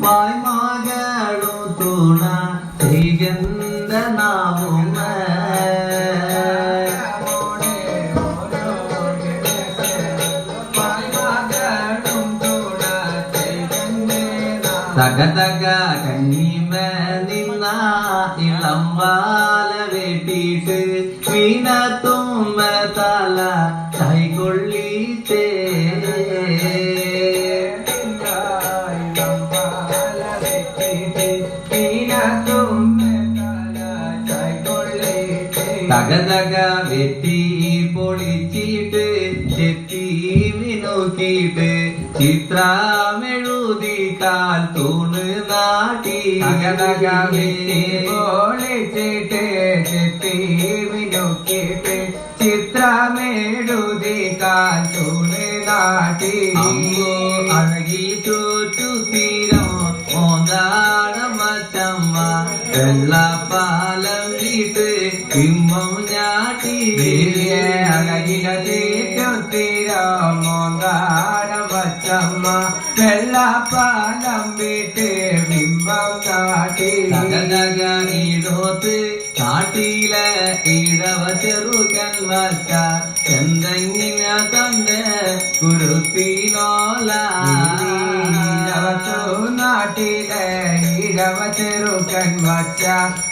വായ്മകളു തുണ ചെയ്യന്തനാവും തകതക കന്നിമ നിന്ന ഇളം വാല വെട്ടിട്ട് വീണ തുമ്പ തല കൈകൊള്ളിച്ചേ തകതക വെട്ടി പൊളിച്ചിട്ട് ചെത്തി മിനുക്കിയിട്ട് ചിത്രമെഴുതി കാൽ തൂണ് നാട്ടി തകതക വെട്ടി പൊളിച്ചിട്ട് ചെത്തി മിനുക്കിയിട്ട് ചിത്രമെഴുതി കാൽ തൂണ് നാട്ടി അമ്പോ അഴകി ചുറ്റു തീരം മോന്താടമച്ചമ്മ വെള്ളപ്പാലം വീട്ട് ബിംബം ഞാട്ടി അഴകില തീരം മോന്താടമച്ചമ്മ വെള്ളപ്പാലം വീട്ട് ബിംബം നാട്ടി തകതക ഈടോത്ത് കാട്ടില ഈടവ ചെറുക്കൻ വച്ച എന്തെങ്കിന തന്റെ കുരുത്തിനോല നാട്ടിലെ ഇടവ ചെറുക്കൻ വച്ച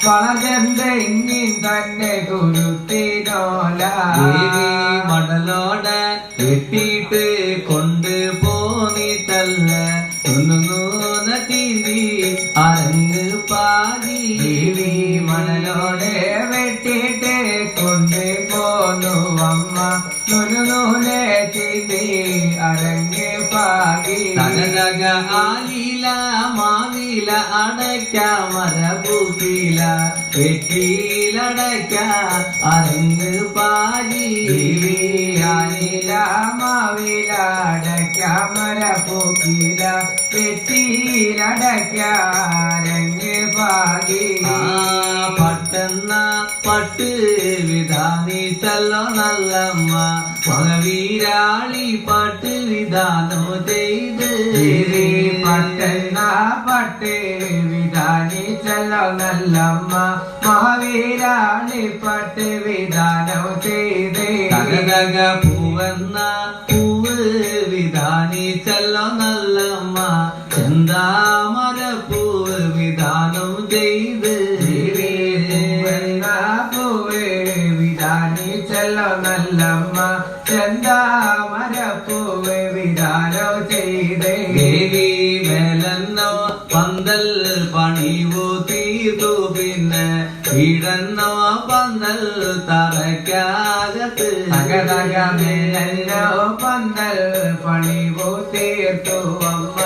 വളരെന്തെങ്കിലും തന്നെ കുരുത്തിനോല മടലോടെ വെട്ടിയിട്ട് കൊണ്ട് പോന്നിട്ടല്ല ഒന്നൂന തീന്തി അരങ്ങ് പാടി മണലോടെ വെട്ടിയിട്ട് കൊണ്ട് പോന്നു അമ്മ നുനൂനെ തീന്തി അരങ്ങ് പാടി തകതക ആലില മാവില അടയ്ക്ക മരപൂക്കില വെട്ടിയിലടയ്ക്ക അരങ്ങ് പാടി ആലില മാവില അടയ്ക്ക മരപൂക്കില വെട്ടിയിലടയ്ക്ക അരങ്ങ് പാടി പട്ടെന്ന പട്ട് വിധാനിച്ചല്ലോ നല്ലമ്മ മകവീരാളി പട്ട് വിധാനോ ചെയ്ത് പട്ടെന്ന പട്ട് വിധാനിച്ചല്ലോ നല്ലമ്മ മഹാവീരാളി പട്ട് വിധാനോ ചെയ്ത് തകതക പൂവെന്ന പൂവ് വിധാനിച്ചല്ലോ നല്ലമ്മ ചെന്താമര പൂവ് വിധാനം ചെയ്ത് പൂവ് വിധാനിച്ചല്ലോ നല്ലമ്മ ചെന്താമര പൂവ് വിധാനം ചെയ്ത് ദേവി മേലെന്നോ പന്തൽ പണിവു തീർത്തു പിന്നെ വീടെന്നോ പന്തൽ തറയ്ക്കകത്ത് തകതക മേലല്ലോ പന്തൽ പണിവു തീർത്തു അമ്മ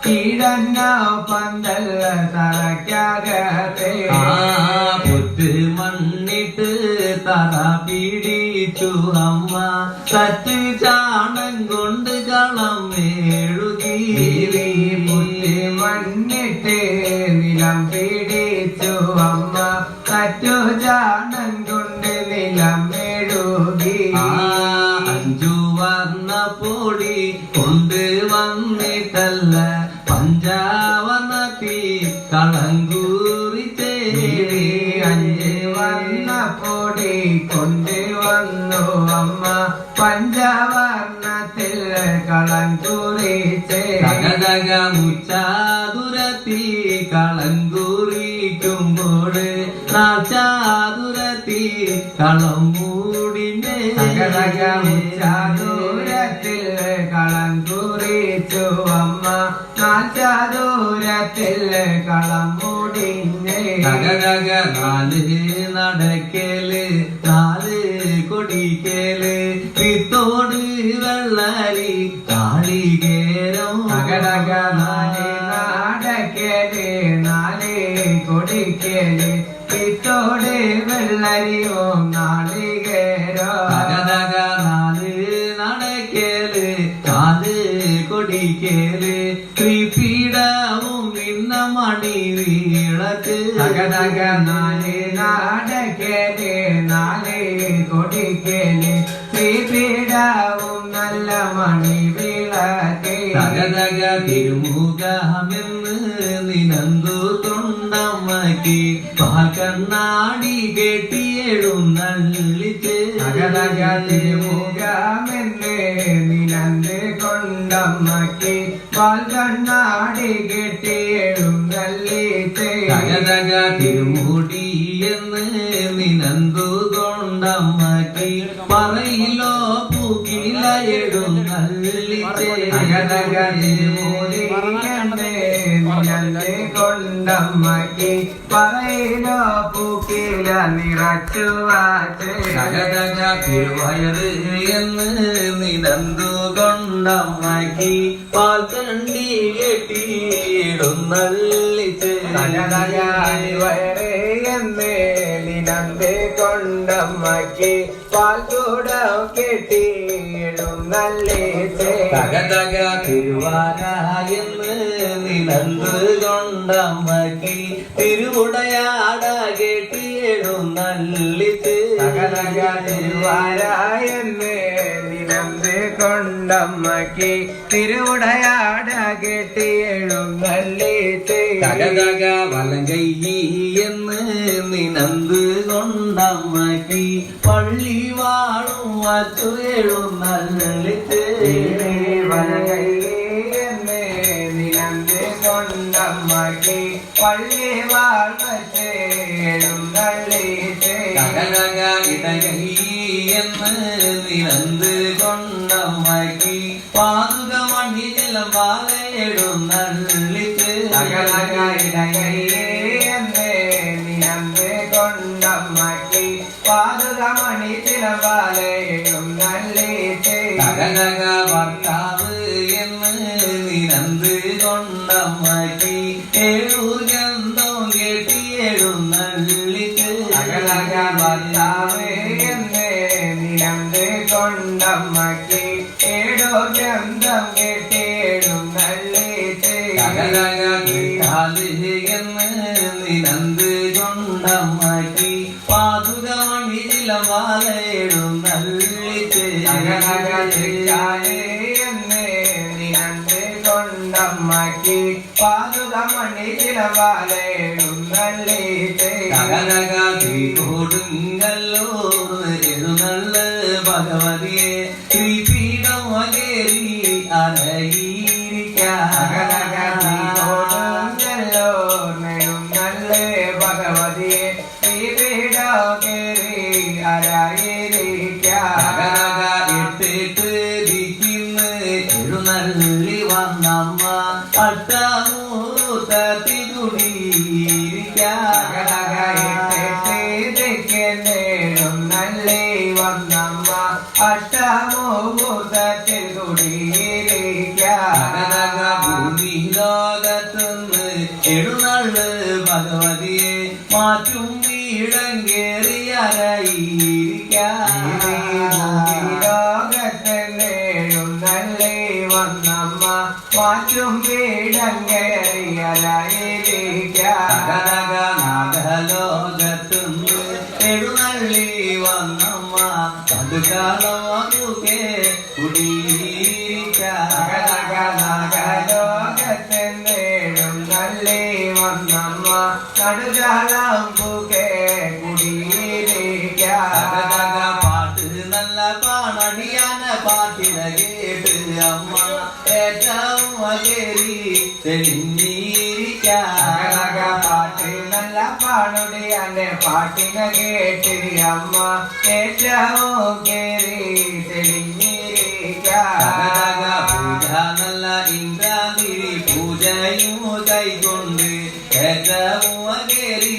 കീഴന്നോ പന്തൽ തറയ്ക്കകത്ത് പുറ്റ് മണ്ണിട്ട് തറ പിടിച്ചു അമ്മ തറ്റ് ചാണം കൊണ്ട് കളം മേഴുകി പുറ്റ് മണ്ണിട്ട് നിലം പിടിച്ചു അമ്മ തറ്റു ചാണം കൊണ്ട് നിലം മെഴുകി അഞ്ചു വർണ്ണ പൊടി കൊണ്ട് വന്നിട്ടല്ല പഞ്ചാവർണ്ണ തീ കളങ്കൂറിച്ചേ അഞ്ച് വർണ്ണ പൊടി കൊണ്ട് വന്നു അമ്മ പഞ്ചവർണ്ണത്തിൽ കളം കുറിച്ചേ തകതക മുച്ചാതുരത്തി കളം കുറിക്കുമ്പോൾ നാച്ചാതുരത്തി കളം മൂടിന്റെ തകതക മുച്ചാദൂരത്തിൽ കളം കുറിച്ചു അമ്മ നാൽച്ചാദൂരത്തിൽ കളം മൂടിഞ്ഞേ തകതക നാല് നടക്കല് നാല് കൊടിക്കല് വിത്തോട് വെള്ളരി കാളികേരം തകതക നാല് നാടക്കല് നാല് കൊടിക്കല് പിത്തോട് വെള്ളരിയും നാളികേരോ തകതക നാല് നടക്കല് നാല് കൊടിക്കല് ത്രിപീഠവും നിന്ന മണി വീളക്ക് തകതക നാല് നാടക്കല് നാല് കൊടിക്കല് ശ്രീപീഠവും നല്ല മണി വിളക്ക് തകതക തിരുമുഖ തിരുമുഖമെന്ന് നിനന്തു തൊണ്ടമ്മക്ക് കണ്ണാടി കെട്ടിയെഴുന്നള്ളിച്ച് തിരുമുഖമെന്ന് നിനന്ത് കൊണ്ടമ്മക്ക് കണ്ണാടി കെട്ടിയെഴുന്നള്ളിച്ച് തിരുമുടി എന്ന് നിനന്തു കൊണ്ടമ്മക്ക് പറയിലോ പൂക്കില എഴുന്നള്ളിച്ച് നിനന്ത് കൊണ്ടമ്മക്ക് പറയിലോ പൂക്കില നിറച്ചു വാച്ച് തിരുവയറ് എന്ന് നിനന്തു കൊണ്ടമ്മക്ക് പാൽക്കണ്ടി കെട്ടിയിടുന്നള്ളിച്ച് എന്ന് നിനന്ത് കൊണ്ടമ്മക്ക് പാൽക്കൂടം കെട്ടിയിടുന്നള്ളിച്ച് തിരുവാരായെന്ന് നിനന്ത് കൊണ്ടമ്മക്ക് തിരുവുടയാട കെട്ടിയിടുന്നള്ളിച്ച് തിരുവാരായെന്ന് നിനന്ത് കൊണ്ടമ്മക്ക് തിരുവുടയാട കെട്ടിയെഴുന്നള്ളിച്ച് വലങ്കൈ എന്ന് നിനന്ത് കൊണ്ടമ്മക്ക് പള്ളി വാഴും വച്ചു എഴുന്നള്ളിച്ച് വലകൈന്ന് നിനന്ത് കൊണ്ടമ്മക്ക് പള്ളി വാഴ്വച്ച് എഴുന്നള്ളിച്ച് ഇടകൈ എന്ന് നിനന്ത് കൊണ്ടമ്മക്ക് പാതുക മണി ചിലമ്പാലയിടുന്നള്ളിച്ച് ഇടകൈന്ന് നിനന്ത് കൊണ്ടമ്മക്ക് പാതുക മണി ചിലമ്പാലയിടുന്നള്ളിച്ച് ഭർത്താവ് എന്ന് നിനന്ത് കൊണ്ടമ്മക്ക് ഏഴൂർ ഗന്ധം കെട്ടിയെഴുന്നള്ളിച്ച് ഭർത്താവ് എന്ന് നിനന്ത് കൊണ്ടമ്മക്ക് ഏഴോ ഗന്ധം കെട്ടിയെഴുന്നള്ളിച്ച് എന്ന് നിനന്ത് കൊണ്ടമ്മക്ക് പാതുക മണി ചിലമാലയിടുന്നള്ളിച്ച് എന്ന് നിനന്ത് കൊണ്ടമ്മക്ക് പാതുക മണി ചിലവാലയിടുന്നള്ളിച്ച് കൊടുങ്ങല്ലോ എഴുന്നള്ള ഭഗവതിയെ ശ്രീപീഠം വകേരി അരയിരിക്കല്ലോ നെടുന്നള്ള ഭഗവതിയെ ശ്രീപീഠേരി എട്ടിട്ട് ദിക്കിന്ന് എഴുന്നള്ളി വന്നമ്മ അട്ടമൂത്തത്തി നെടുന്നള്ളി വന്നമ്മ അഷ്ടമൂത്തത്തിൽ ഭൂമി ലോകത്തുനിന്ന് എഴുന്നള്ള് ഭഗവതിയെ മാറ്റും വീടങ്കേറിയ ലോകത്തെഴുന്നള്ളി വന്നമ്മ മാറ്റും നാഗലോകത്തുനിന്ന് എഴുന്നള്ളി വന്നമ്മ കടുകാളോകെ നാഗലോകത്തെഴുന്നള്ളി വന്നമ്മ കടുകാളം പൂക്കെ പാട്ട് നല്ല പാണടിയാന പാട്ടിന കേട്ട് അമ്മ ഏറ്റവും വകേരി പാട്ട് നല്ല പാടുടിയാന്റെ പാട്ടിന കേട്ട് അമ്മ ഏറ്റവും കേറി പൂജ നല്ല ഇന്ദ്രാതിരി പൂജയും കൈകൊണ്ട് ഏറ്റവും വകേരി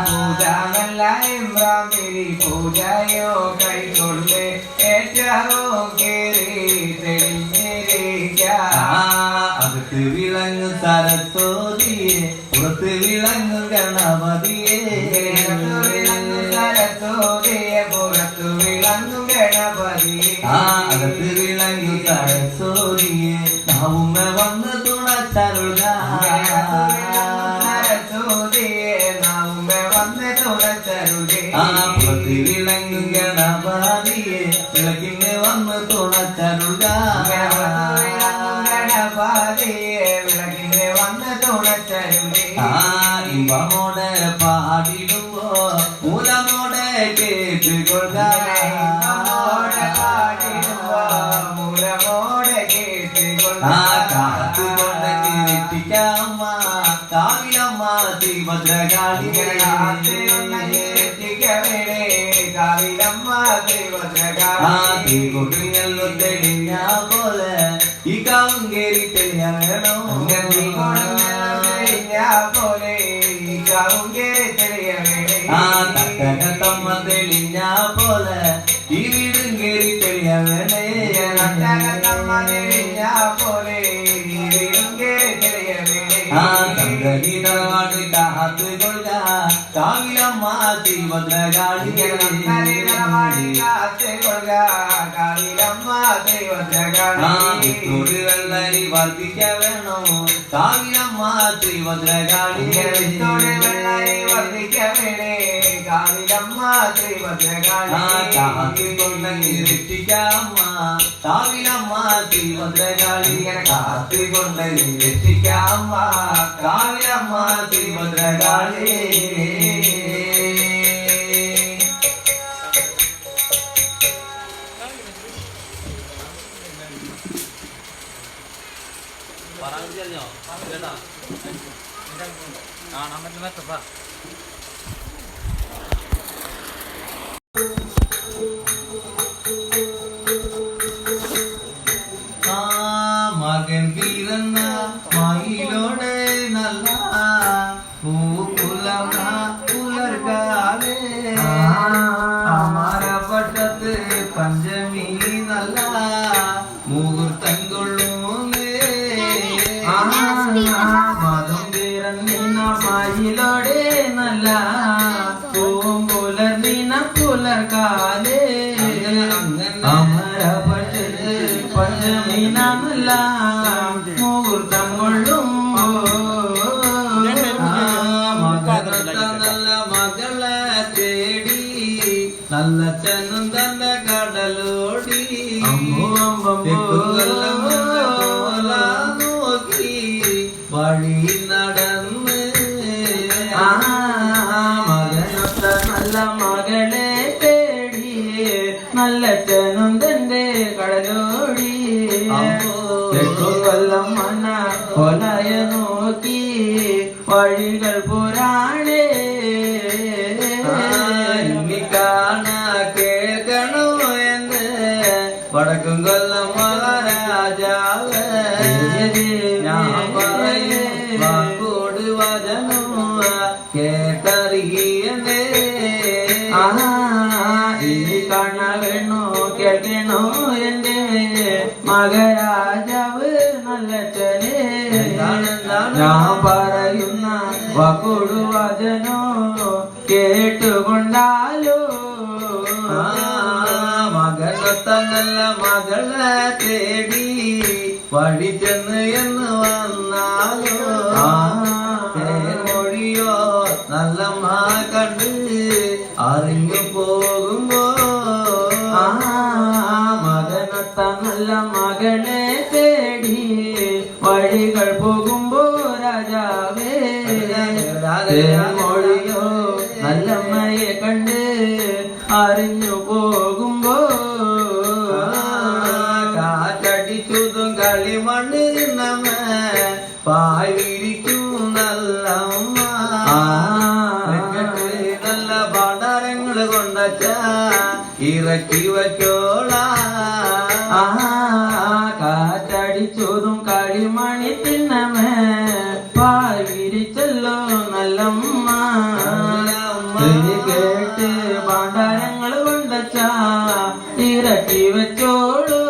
പൂജ നല്ല ഇമ്രാമിരി പൂജയോ കൈകൊണ്ട് ഏറ്റവും കേറി അകത്ത് വിളങ്ങും സരസ്വതിയെ പുറത്ത് വിളങ്ങും ഗണപതിയെ സരസ്വതിയെ പുറത്തു വിളങ്ങും ഗണപതിയെ അകത്ത് വിളങ്ങും സരസ്വതിയെ നാവുമ്മ വന്ന് തുണച്ചരുക സരസ്വതിയെ നാവുമ്മ വന്ന് തുണച്ചരുകെ പുറത്ത് വിളങ്ങും ഗണപതിയെ വിളക്കിന് വന്ന് തുണച്ചരുക ഗണപതിയെ വിളക്കിനെ വന്ന് തുണച്ചരുളി ഇമ്പമോടെ പാടിടുമ്പോ മൂലമോടെ കേട്ടുകൊള്ളുക മൂലമോടെ കേട്ടുകൊള്ളുക കാത്തുകൊണ്ട് കിരട്ടിക്കമ്മ കാവിലമ്മ ശ്രീഭദ്രകാളി കാവിലമ്മ ശ്രീഭദ്രകാളി കൊടുങ്ങല്ലോ തെളിഞ്ഞ പോലെ ഈ കാവും കേറി തെളിഞ്ഞ വേണോ പോലെ കാവും കേറി തെളിയ തട്ടകത്തമ്മ തെളിഞ്ഞ പോലെ ഈ വീടും കേറി തെളിയ വേണേ പോലെ വീടും കേറി തെളിയ തങ്കനിടപാട് കാത്തുകൊള്ളുക കാവിലമ്മ ശ്രീഭദ്രകാളി വെള്ളരി വർദ്ധിക്ക വേണോ കാവിലമ്മ ശ്രീഭദ്രകാളി കാത്തുകൊണ്ടെങ്കിൽ രക്ഷിക്കാമ്മ കാവിലമ്മ ശ്രീഭദ്രകാളി കാത്തുകൊണ്ടെങ്കിൽ രക്ഷിക്കാമ്മ കാവിലമ്മ ശ്രീഭദ്രകാളി മകൻ പിറന്ന മയിലോടെ നല്ല പൂക്കുലമ പുലർക്കാലേ അമരപട്ടത്ത് പഞ്ചമി നല്ല മുഹൂർത്തം കൊള്ളുന്നേ മതം പിറന്ന മയിലോടെ നല്ല പൂമ്പുലർന്നിന പുലർക്കാലേ അമരപട്ടത്ത് പഞ്ചമി നല്ല മുഹൂർത്തം കൊള്ളുമ്പോ നല്ല മകളെ തേടി നല്ല ചെന്നും തന്റെ കടലോടി നോക്കി വഴി നടന്ന് മകനൊത്ത നല്ല മകളെ തേടി നല്ല ചെന്നും തന്റെ കടലോടി കൊല്ലം മന കൊലയ നോക്കി വഴികൾ പുരാണേ കാണ കേൾക്കണോ എന്ന് വടക്കും കൊല്ലം മഹാരാജാവ് ഞാൻ പറയേ വാക്കോട് വചനോ കേട്ടറിയേ ഇനി കാണണോ കേൾക്കണോ എന്റെ മകരാജാവ് നല്ലച്ചനെ ഞാൻ പറയുന്ന വാക്കോട് വചനോ കേട്ടുകൊണ്ടാലോ മകനൊത്ത നല്ല മകളെ തേടി വഴി ചെന്ന് എന്ന് വന്നാലോ മൊഴിയോ നല്ല കണ്ട് അറിഞ്ഞു പോകുമ്പോ മകനൊത്ത നല്ല മകളെ തേടി വഴികൾ പോകുമ്പോ രാജാവേ മൊഴിയോ നല്ലമ്മയെ കണ്ട് അറിഞ്ഞു പോകുമ്പോ കാറ്റടിച്ചുതും കളിമണ്ണ് നമ്മ പായിരിക്കും നല്ല നല്ല ഭണ്ഡാരങ്ങൾ കൊണ്ടച്ച ഇറക്കി വച്ചോള കാറ്റടിച്ചതും കളിമണി തിന്നമേ പായിരിച്ചല്ലോ നല്ലമ്മ കേട്ട് ഭണ്ഡാരങ്ങൾ കൊണ്ടച്ച ഇറക്കി വെച്ചോളൂ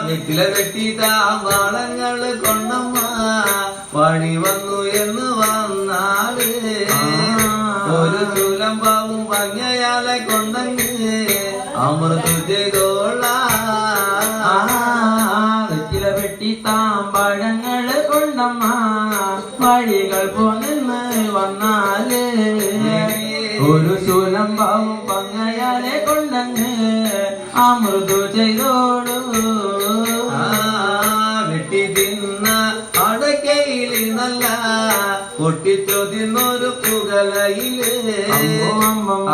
വെറ്റില വെട്ടി താമ്പാളങ്ങൾ കൊണ്ടമ്മ വഴി വന്നു എന്ന് വന്നാല് ഒരു ചുലമ്പാവും ഭംഗയാലെ കൊണ്ടങ്ങ് അമൃത് ചെയ്തോള വെറ്റില വെട്ടി താമ്പാഴങ്ങൾ കൊണ്ടമ്മ വഴികൾ പോന്ന് വന്നാല് ഒരു ചുലമ്പാവും ഭംഗയാലെ കൊണ്ടങ്ങ് അമൃത് ചെയ്തോളൂ പൊട്ടിച്ചു തിന്നൊരു പുകലയില്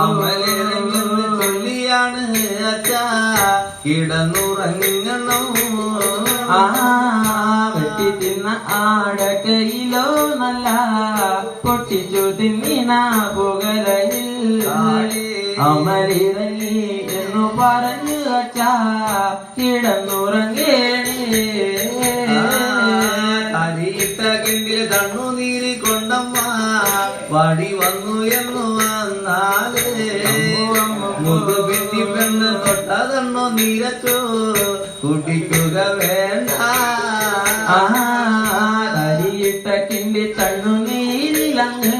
അമലിറങ്ങുന്ന ചൊല്ലിയാണ് അച്ഛാ കിടന്നുറങ്ങണം. വെട്ടി തിന്ന ആടക്കയിലോ നല്ല പൊട്ടിച്ചു തിന്നിന പുകലയിൽ അമലിറങ്ങി എന്നു പറഞ്ഞു അച്ഛാ കിടന്നുറങ്ങേണേ. അരിയിട്ട കിണ്ടില് കണ്ണുനീര് കൊണ്ടമ്മ വടി വന്നു എന്നു വന്നാല് മുതുകെട്ടി പെണ്ണ് തൊട്ടതെണ്ണോ നീരച്ചോ കുടിക്കുക വേണ്ട. അരിയിട്ട കിണ്ടി തണ്ണുനീരിലങ്ങ്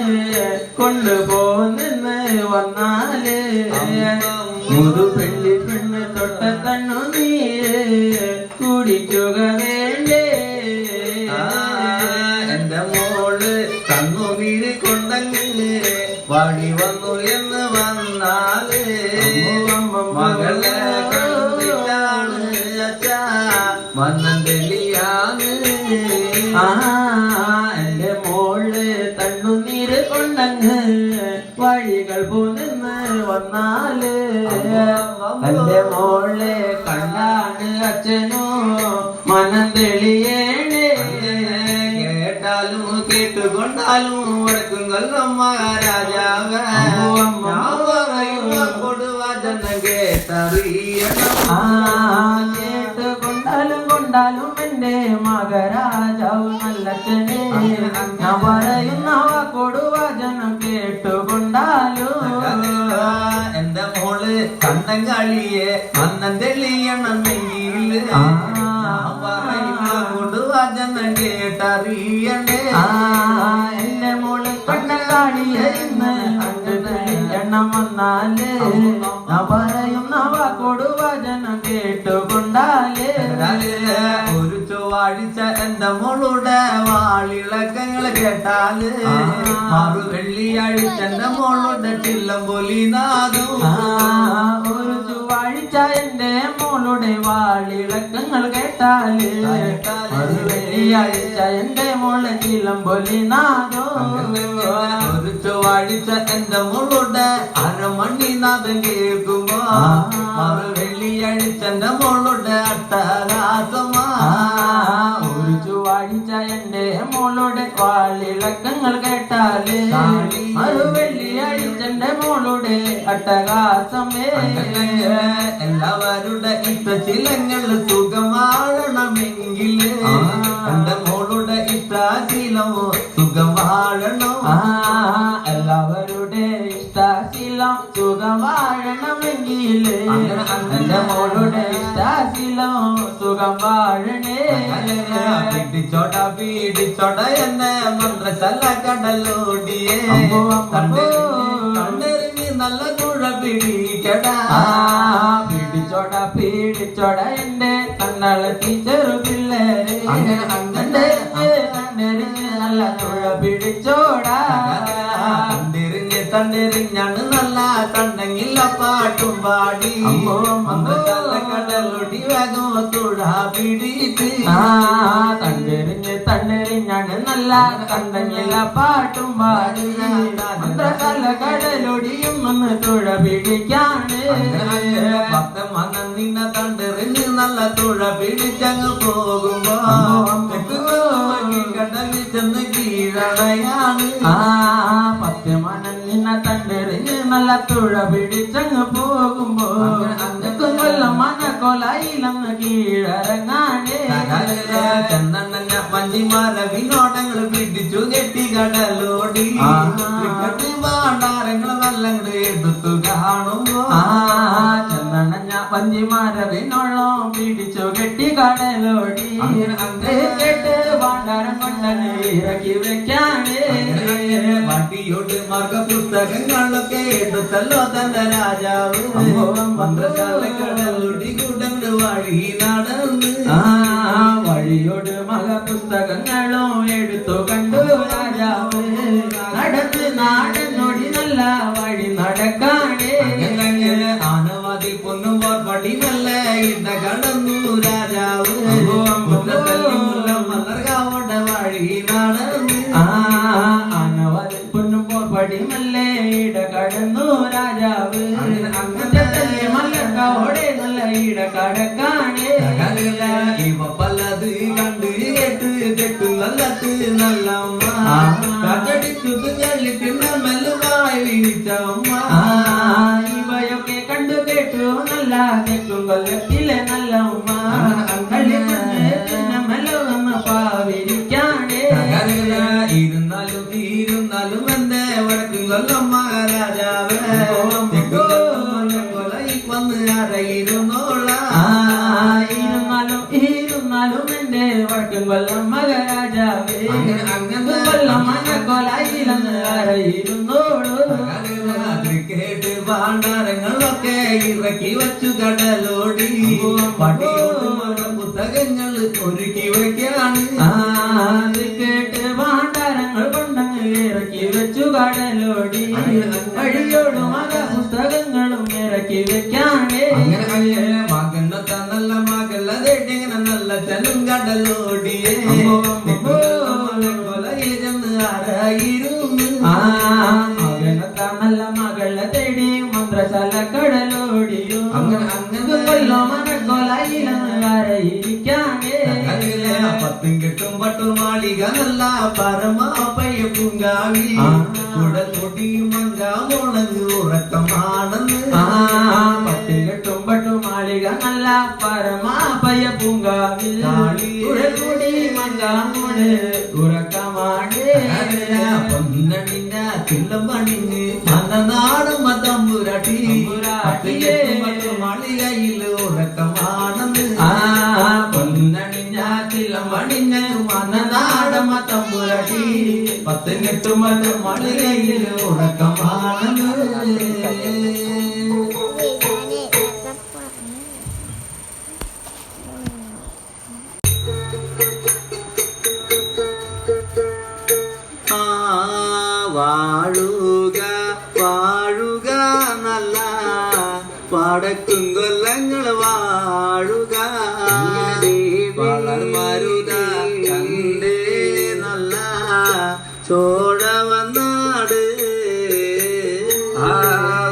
കൊണ്ടുപോന്ന് വന്നാല് മുതു പെണ്ണി പെണ്ണ് തൊട്ട തണ്ണുനീര് കുടിക്കുക വേണ്ടേ. എന്റെ മോള് കണ്ണുനീര് കൊണ്ടെങ്കില് വടി വന്നു എന്ന് വന്നാല് മകളെ കണ്ടിട്ടാണ് അച്ഛാ മന്നന്തലിയാണ്. എന്റെ മോള് തണ്ണുനീര് കൊണ്ടങ്ങ് വഴികൾ പോന്ന് വന്നാല് എന്റെ മോള് കണ്ടാണ് അച്ഛനോ മനം തെളിയേണേ. കേട്ടാലും കേട്ടുകൊണ്ടാലും വടക്കും കൊല്ലം മഹാരാജാവ് കൊടുവാചന കേട്ടറിയണം. കേട്ടുകൊണ്ടാലും കൊണ്ടാലും എന്റെ മകരാജാവ് നല്ലച്ഛനെ ഞാൻ പറയുന്ന കൊടുവാചനം കേട്ടുകൊണ്ടാലും എന്റെ മോള് കണ്ടങ്കളിയെ മന്നം തെളിയണമെങ്കിൽ കൊടുവാചന കേട്ടറിയണേ. എന്റെ മോള് കണ്ടങ്കാളിയെ എണ്ണം വന്നാല് ഞാൻ പറയുന്ന കൊടുവാചനം കേട്ടുകൊണ്ടാല് ഒരു ചൊവ്വാഴ്ച എന്റെ മോളുടെ വാളിളക്കങ്ങൾ കേട്ടാല് മറു വെള്ളിയാഴ്ച എന്റെ മോളുടെ ചില്ലം പൊലി നാദും. ഒരു ചൊവ്വാഴ്ച എന്റെ മോളുടെ വാളിളക്കങ്ങൾ കേട്ടാല് ഒരു വെള്ളിയാഴ്ച എന്റെ മോളെ ചില്ലം പൊലി നാദോ. ഒരു ചൊവ്വാഴ്ച എന്റെ മോളുടെ അരമണിനാഥം കേൾക്കുമ്പോ മറു വെള്ളിയാഴ്ച എന്റെ മോളുടെ അട്ടഹാസമാ. ഒരു ചൊവ്വാഴ്ച എന്റെ മോളുടെ വാളിളക്കങ്ങൾ കേട്ടാല് ഒരു വെള്ളിയാഴ്ച എന്റെ മോളുടെ അട്ടഹാസമേ. എല്ലാവരുടെ ഇഷ്ടശീലങ്ങൾ സുഖമാഴണമെങ്കിൽ എന്റെ മോളുടെ ഇഷ്ടശീലം സുഖം വാഴണം. എല്ലാവരുടെ ഇഷ്ടശീലം സുഖം വാഴണമെങ്കിൽ എന്റെ മോളുടെ ഇഷ്ടശീലം സുഖം വാഴണേ. പിടിച്ചോട പീടിച്ചോട എന്നെ മന്ത്രശല കടലോടിയേ കണ്ടെറിഞ്ഞ് നല്ല കുഴ പിടിക്കടാ. പിടിച്ചോട പീടിച്ചോട എന്റെ കണ്ണളത്തി ചെറു പിള്ളേരെ കണ്ടെറിഞ്ഞ് നല്ല തുഴ പിടിച്ചോടാ. തണ്ടെറിഞ്ഞാണ് നല്ല കണ്ടെങ്കില്ല പാട്ടും പാടി കടലൊടി വേഗം തുഴ പിടിച്ച്. തണ്ടെറിഞ്ഞാണ് നല്ല കണ്ടെങ്കില്ല പാട്ടും പാടി നല്ല കടലൊടിയും ഒന്ന് തുഴ പിടിക്കാണ്. മനം നിന്ന തണ്ടെറിഞ്ഞ് നല്ല തുഴ പിടിച്ചങ്ങ് പോകുമ്പോ കടലിൽ ചെന്ന് കീഴടയാണ്. പത്യമനം നിന്ന തണ്ടെറിഞ്ഞ് നല്ല തുഴ പിടിച്ചങ്ങ് പോകുമ്പോ കൊല്ലം മനക്കൊലയിലങ്ങ് കീഴടങ്ങാനേ. ചെന്നണ്ണ വഞ്ചിമാര വിനോദങ്ങൾ പിടിച്ചു കെട്ടി കടലോടി പാണ്ടാരങ്ങൾ വല്ലങ്ങൾ എടുത്തു കാണുമ്പോ ചെന്നണഞ്ഞ വഞ്ചിമാര വിനോളം പിടിച്ചു കെട്ടി കടലോടി കേട്ട് പാണ്ടാരം കൊണ്ടങ്ങ് ഇറക്കി വെക്കാനേ. വണ്ടിയോട് മാർഗപുസ്തകങ്ങളൊക്കെ എടുത്തല്ലോ തന്റെ രാജാവ് കടലോടി കൂടങ്ങ് വഴി നടന്ന് വഴിയോട് മക പുസ്തകങ്ങളും എടുത്തു കണ്ടു രാജാവ് നടന്ന് നാടനോടി നല്ല വഴി നടക്കാനേ. ആനവാതി പൊന്നും പടി നല്ല ഇട കടന്നു രാജാവ് മലർകാവോടെ വഴി നടന്ന് കടിച്ചു ചൊല്ലിട്ടുണ്ട് മെല്ലുമായി വിളിച്ച ഉമ്മ ഇവയൊക്കെ കണ്ടു കേട്ടു നല്ല കേൾക്കും കൊല്ലത്തിലെ നല്ല ഉമ്മ മെല്ലൊന്ന് പാവിരിക്കാണേ ഇരുന്നാലും ഇരുന്നാലും എന്റെ വടക്കും കൊല്ലം മഹാരാജാവ് വന്ന് അറയിരുന്നോളാം ഇരുന്നാലും എന്റെ വടക്കും കൊല്ലം മഹാരാജാവേ കൊല്ലം മനക്കൊലയിലെന്ന് അറിയിരുന്നോളൂ ക്രിക്കറ്റ് ഭാണ്ഡാരങ്ങളൊക്കെ ഇറക്കി വച്ചു കടലോടി പുസ്തകങ്ങൾ ഒരുക്കി വയ്ക്കാണ് കേട്ട് ഭാണ്ഡാരങ്ങൾ കൊണ്ടങ്ങ് ഇറക്കി വെച്ചു കടലോടി വഴിയോട് മക പുസ്തകങ്ങളും ഇറക്കി വെക്കാണേ മകന്നത്ത നല്ല മകളെങ്ങനെ നല്ല ചലും കടലോടിയേ ചെന്ന് ആരായിരുന്നു മകനത്ത നല്ല മകളെ തേടി മന്ത്രശാല കടലോടിയോ അങ്ങനെ കൊല്ലോ മനക്കൊലയിലെന്ന് അറിയിരിക്കാണേ പത്തും കെട്ടും പട്ടുമാളിക നല്ല പരമാപയ പൂങ്കാവി കുടൽ പൊടിയും മങ്കാമുളങ്ങ് ഉറക്കമാണെന്ന് പത്ത് കെട്ടും പട്ടുമാളിക നല്ല പരമാപയ പൂങ്കാവിൽ കുടൽ പൊടി മങ്കാമുള് ഉറക്കമാണേ പൊന്നണിഞ്ഞ ചില്ലം പണിഞ്ഞ് മന്നനാടും മതമ്പുരട്ടി പട്ടുമാളികയിൽ ഉറക്കമാണെന്ന് പൊന്നണിഞ്ഞ ചില്ലം പണിഞ്ഞ് മന്നനാടമ തമ്പുരട്ടി പത്തും കെട്ടും പട്ടുമാളികയിൽ ഉറക്കമാണെന്ന് വാഴുക വാഴുക നല്ല പടക്കും കൊല്ലങ്ങൾ വാഴുക വളർമരുത കണ്ടേ നല്ല ചോഴ വന്നാട്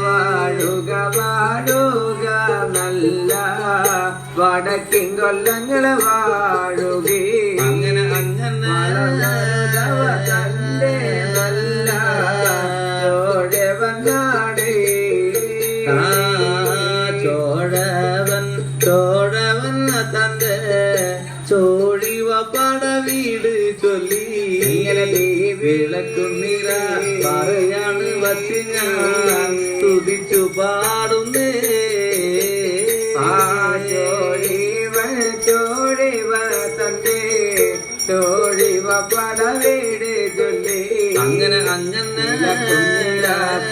വാഴുക വാഴുക നല്ല വടക്കിൻ കൊല്ലങ്ങൾ വാഴുകേ അങ്ങനെ അങ്ങനെ കണ്ടേ നല്ല ചോടെ വന്നാടേ ചോഴവൻ തന്റെ ചോഴിവ പട വീട് ചൊല്ലി ഇങ്ങനെ വിളക്കുന്നിറ പറയാണ് വച്ച് ഞാൻ തുതിച്ചു പാടുന്നേ ചോഴിവ തന്റെ ചോഴിവ പടവീട് ചൊല്ലി അങ്ങനെ അങ്ങനെ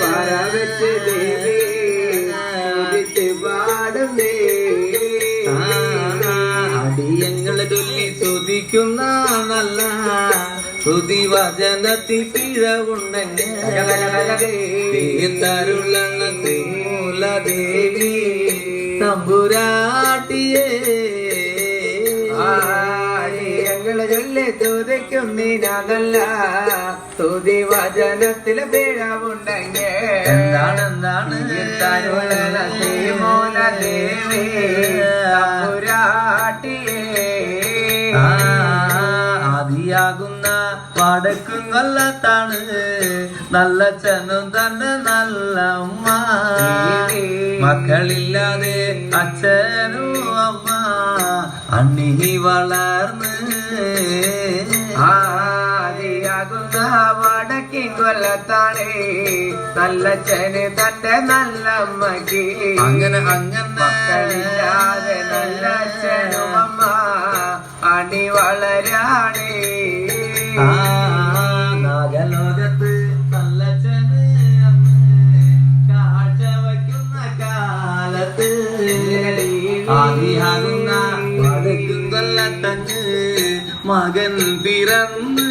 പറവച്ച് ദേവി പാടുന്നേ അടിയങ്ങളെ ചൊല്ലി സ്തുതിക്കുന്ന നല്ല സ്തുതി വചനത്തിൽ പിഴവുണ്ടെങ്കിൽ മൂലദേവി തമ്പുരാട്ടിയേ ഞങ്ങളെ ചൊല്ലി തുതിക്കും നീനല്ല സ്തുതി വചനത്തില് പിഴവുണ്ടെങ്കിൽ എന്താണ് മൂലദേവി തമ്പുരാട്ടിയേ ആദിയാകുന്ന വടക്കും കൊല്ലത്താണ് നല്ല ചനും തന്നെ നല്ല ഉമ്മ മക്കളില്ലാതെ അച്ഛനും അമ്മ അണ്ണി വളർന്ന് ആദിയാകുന്ന വടക്കിൻ കൊല്ലത്താണേ നല്ല ചന് തന്റെ നല്ല അമ്മക്ക് അങ്ങനെ അങ്ങനെ മക്കളില്ലാതെ നല്ല അച്ഛനും അമ്മ അണി വളരാണേ നാഗലോകത്ത് നല്ല ചന് കാഴ്ച വയ്ക്കുന്ന കാലത്ത് ആദിയാകുന്ന വടക്കും കൊല്ലത്തങ്ങ് മകൻ പിറന്ന്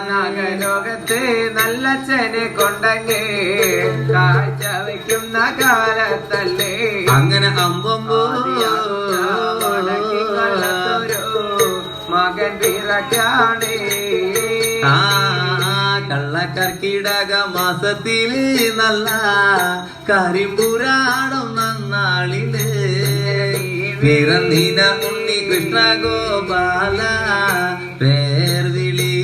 നാഗലോകത്ത് നല്ല ചന് കൊണ്ടങ്ങ് കാഴ്ച വയ്ക്കുന്ന കാലത്തല്ലേ അങ്ങനെ അമ്പമ്പോ മകൻ പിറക്കാണേ കള്ളക്കർക്കിടക മാസത്തില് നല്ല കരിമ്പുരാണം നന്നാളില് പിറന്നിന ഉണ്ണി കൃഷ്ണ ഗോപാല പേർ വിളി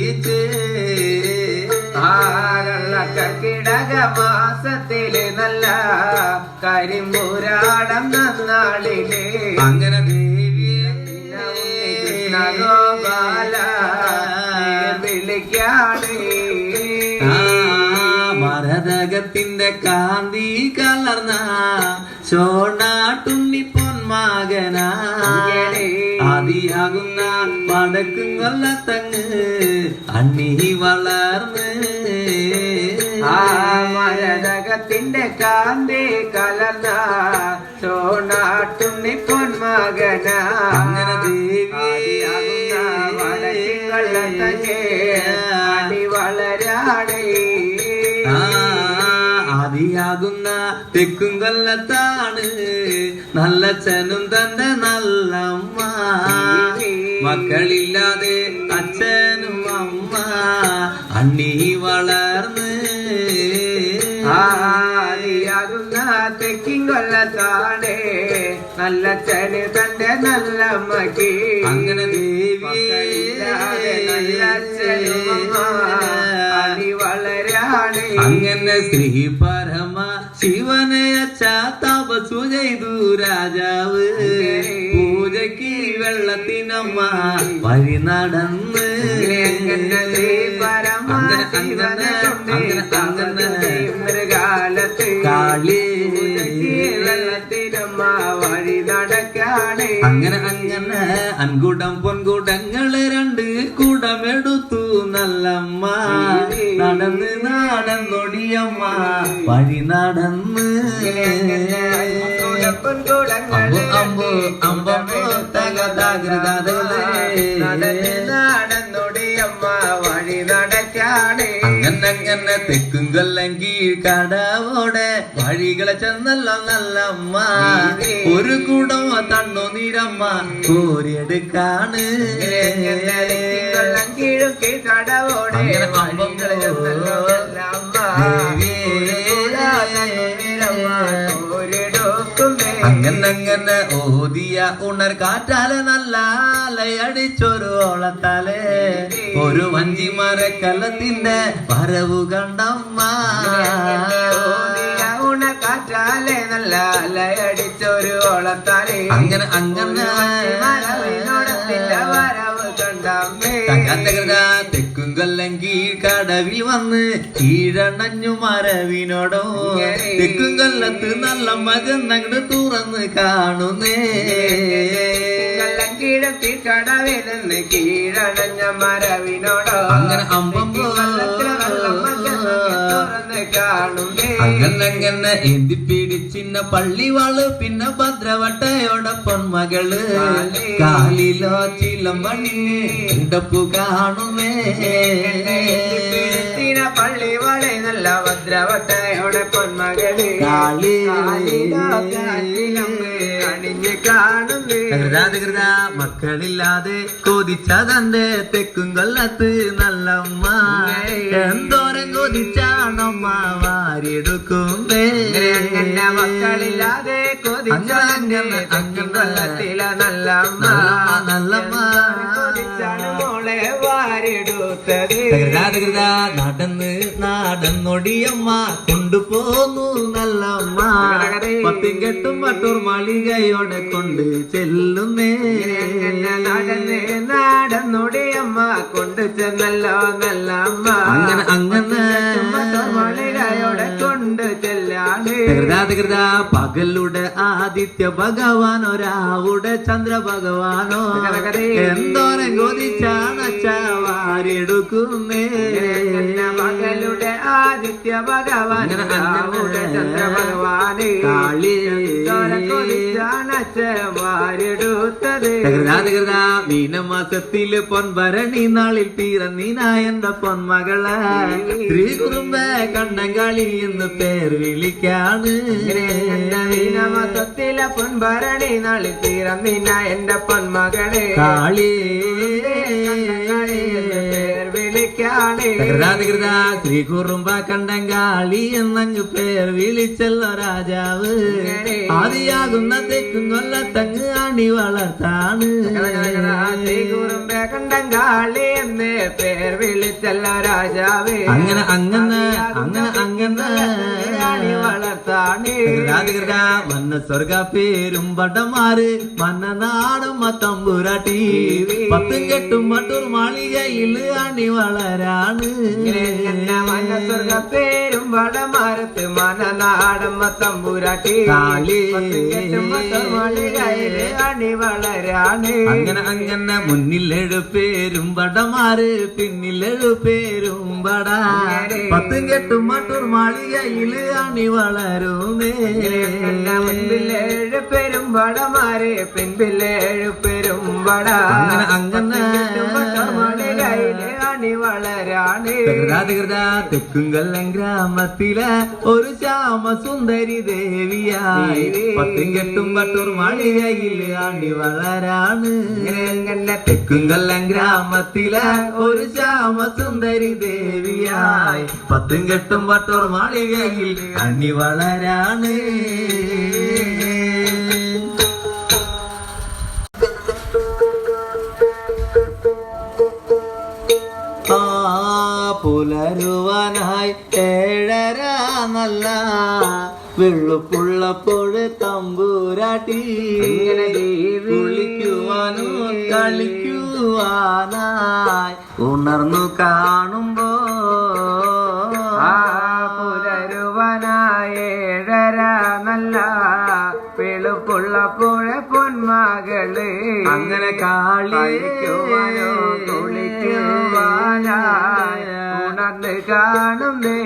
കർക്കിടക മാസത്തില് നല്ല കരിമ്പൂരാടം നന്നാളില് അങ്ങനെ ദേവിയെ കൃഷ്ണഗോപാല വിളിക്കാണ് മരതകത്തിന്റെ കാന്തി കലർന്ന ചോണാട്ടുണ്ണി പൊന്മകന ആദിയാകുന്ന വടക്കും കൊല്ലത്തങ്ങ് അണ്ണി വളർന്ന് മരതകത്തിന്റെ കാന്തി കലർന്ന ചോണാട്ടുണ്ണി പൊന്മകന അങ്ങനെ ആദിയാകുന്ന വടക്കും കൊല്ലത്തങ്ങ് അണി വളരാണ് ആദിയാകുന്ന തെക്കും കൊല്ലത്താണ് നല്ലച്ഛനും തന്റെ നല്ലമ്മ മക്കളില്ലാതെ അച്ഛനും അമ്മ അണ്ണി വളർന്ന് ആദിയാകുന്ന തെക്കും കൊല്ലത്താണ് നല്ലച്ഛന് തന്റെ നല്ലമ്മക്ക് അങ്ങനെ ദേവിയെ അണി വളരാണ് അങ്ങനെ ശ്രീ പരമ ശിവനെ തപസ്സു ചെയ്തു രാജാവ് പൂജയ്ക്ക് വെള്ളത്തിനമ്മ വഴി നടന്ന് മൃഗാലത്ത് കാളി വെള്ളത്തിനമ്മ വഴി നടക്കാണ് അങ്ങനെ അൻകുടം പൊൻകുടങ്ങള് രണ്ട് കുടമെടുത്തു നല്ലമ്മ നടന്ന് നടന്നൊടിയമ്മ വഴി നടന്ന് അമ്പോ അമ്പോ നടന്നൊടിയമ്മ വഴി നടക്കാണ് അങ്ങനെ തെക്കും കൊല്ലം കീഴ്ക്കടവോടെ വഴികളെ ചെന്നല്ലോ നല്ലമ്മ ഒരു കുടം തണ്ണു നീരമ്മ കോരിയെടുക്കാണ് കിഴക്ക് കടവോടെ അങ്ങനെ ഓതിയ ഉണർ കാറ്റാലെ നല്ല അലയടിച്ചൊരു ഓളത്താലെ ഒരു വഞ്ചിമരക്കലത്തിന്റെ വരവ് കണ്ടമ്മ കാറ്റാലെ നല്ല അലയടിച്ചൊരു ഓളത്താലെ അങ്ങനെ വരവ് കണ്ടമ്മേ തെക്കും കൊല്ലം കീഴ്ക്കടവിൽ വന്ന് കീഴണഞ്ഞു മരവിനോടോ തെക്കും കൊല്ലത്ത് നല്ല മകന്നങ്ങട് തുറന്ന് കാണുന്നേ കിഴക്കി കടവിലെന്ന് കീഴണഞ്ഞ മരവിനോടോ അങ്ങനെ അമ്പമ്പോ തുറന്ന് കാണുന്നേ അങ്ങനെ എന്തി പിടിച്ചിന്ന പള്ളിവാള് പിന്നെ ഭദ്രവട്ടയോടൊപ്പം മകള് കാലിലോ ചിലമ്പണിന് ഇടപ്പു കാണുന്നേ പള്ളി വളെ നല്ല ഭദ്രവട്ടയോടെ പൊന്മകള് അണിഞ്ഞ് കാണുന്നേ മക്കളില്ലാതെ കൊതിച്ച തന്റെ തെക്കും കൊല്ലത്ത് നല്ലമ്മ എന്തോരം കൊതിച്ചാണമ്മ വാരിയെടുക്കുന്നേ മക്കളില്ലാതെ കൊതിച്ച കൊല്ലത്തിലെ നല്ലമ്മ കൊതിച്ചാണ് മോളെ വാരിയെടുത്തത് നടന്നൊടിയമ്മ കൊണ്ടുപോന്നു നല്ലമ്മ പത്തും കെട്ടും പട്ടൂർ മാളികയോടെ കൊണ്ട് ചെല്ലുന്നേ നടന്നൊടിയമ്മ കൊണ്ട് ചെന്നല്ലോ നല്ലമ്മ അങ്ങനെ മാളികയോടെ കൊണ്ട് ചെല്ലാണ് പകലുടെ ആദിത്യ ഭഗവാനോ രാവുടെ ചന്ദ്ര ഭഗവാനോ എന്തോരം കൊതിച്ചാണച്ച വാരിയെടുക്കുന്നേ മകളുടെ ആദിത്യ ഭഗവാൻ ചന്ദ്ര ഭഗവാന് വാരെടുത്തത് മീനമാസത്തില് പൊൻഭരണി നാളിൽ പിറന്നീനായന്റെ പൊന്മകളെ ശ്രീകുറുമ്പ കണ്ണങ്കാളി എന്ന് പേർ വിളിക്കാണ് മീനമാസത്തിലെ പൊൻഭരണി നാളിൽ പിറന്നീന എന്റെ പൊന്മകളെ കാളി പേർ വിളിക്കാണ് ചെല്ലാണ് ശ്രീ കുറുമ്പ കണ്ടങ്കാളി എന്നങ്ങ് പേർ വിളിച്ചല്ലോ രാജാവ് ആദിയാകുന്ന തെക്കും കൊല്ലത്തങ്ങ് അണി വളർത്താണ് കുറുമ്പ കണ്ടങ്കാളി എന്ന് പേർ വിളിച്ചല്ല രാജാവ് അങ്ങനെ അങ്ങനെ അങ്ങനെ അങ്ങനെ അണി വളർത്താണ് മന്ന സ്വർഗ പേരും പടമാര് മന്ന നാടും തമ്പുരാട്ടി പത്തും കെട്ടും മട്ടൂർ മാളികയിൽ അണി വളരാണ് മനസ്വർഗ പേരും വടമാരത്ത് മനനാടമ്മ തമ്പുരാട്ടി മാളികയില് അണി വളരാണ് അങ്ങനെ അങ്ങനെ മുന്നിലേഴു പേരും വടമാര് പിന്നിലേഴു പേരും വട പത്തും കെട്ടും മട്ടൂർ മാളികയിൽ അണി വളരുന്നേ മുൻപിലേഴ് പേരും വടമാര് പിൻപിലേഴു പേരും വട അങ്ങനെ മാളികയില് അണി വളരാണ് തെക്കുംകൊല്ലം ഗ്രാമത്തിലെ ഒരു ശ്യാമ സുന്ദരി ദേവിയായി പത്തും കെട്ടും പട്ടൂർ മാളികയിൽ അണി വളരാണ് തെക്കുംകൊല്ലം ഗ്രാമത്തിലെ ഒരു ശ്യാമ സുന്ദരി ദേവിയായി പത്തും കെട്ടും പട്ടൂർ മാളികയിൽ അണി വളരാണ് പുലരുവാനായി 7:30 നല്ല വെള്ളുപ്പുള്ളപ്പോൾ തമ്പൂരാട്ടി കുളിക്കുവാനോ കളിക്കുവാനായി ഉണർന്നു കാണുമ്പോ പുലരുവാനായി 7:30 നല്ല വെളുപ്പുള്ളപ്പോൾ പൊന്മകള് അങ്ങനെ കാളിക്കുവാനോ കുളിക്കുവാനായി ഉണർന്ന് കാണുന്നേ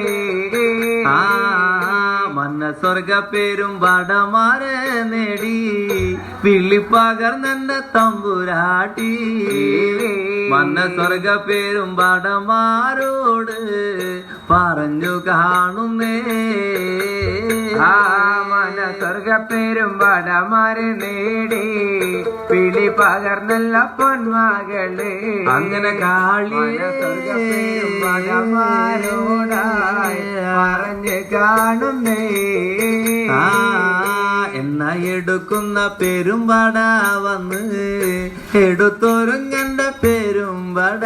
മന്ന സ്വർഗ പേരും വടമാരെ നേടി വിളിപ്പകർന്നെ തമ്പുരാട്ടി മന്ന സ്വർഗ പേരും വടമാരോട് പറഞ്ഞു കാണുന്നേ മന സ്വർഗ പേരും വടമാരെ നേടി വിളി പകർന്നല്ല പൊന്മകള് അങ്ങനെ കാളി സ്വർഗ പേരും വടമാരോടായി പറഞ്ഞു കാണുന്നേ എന്ന എടുക്കുന്ന പെരുമ്പട വന്ന് എടുത്തൊരുങ്ങണ്ട പെരുമ്പട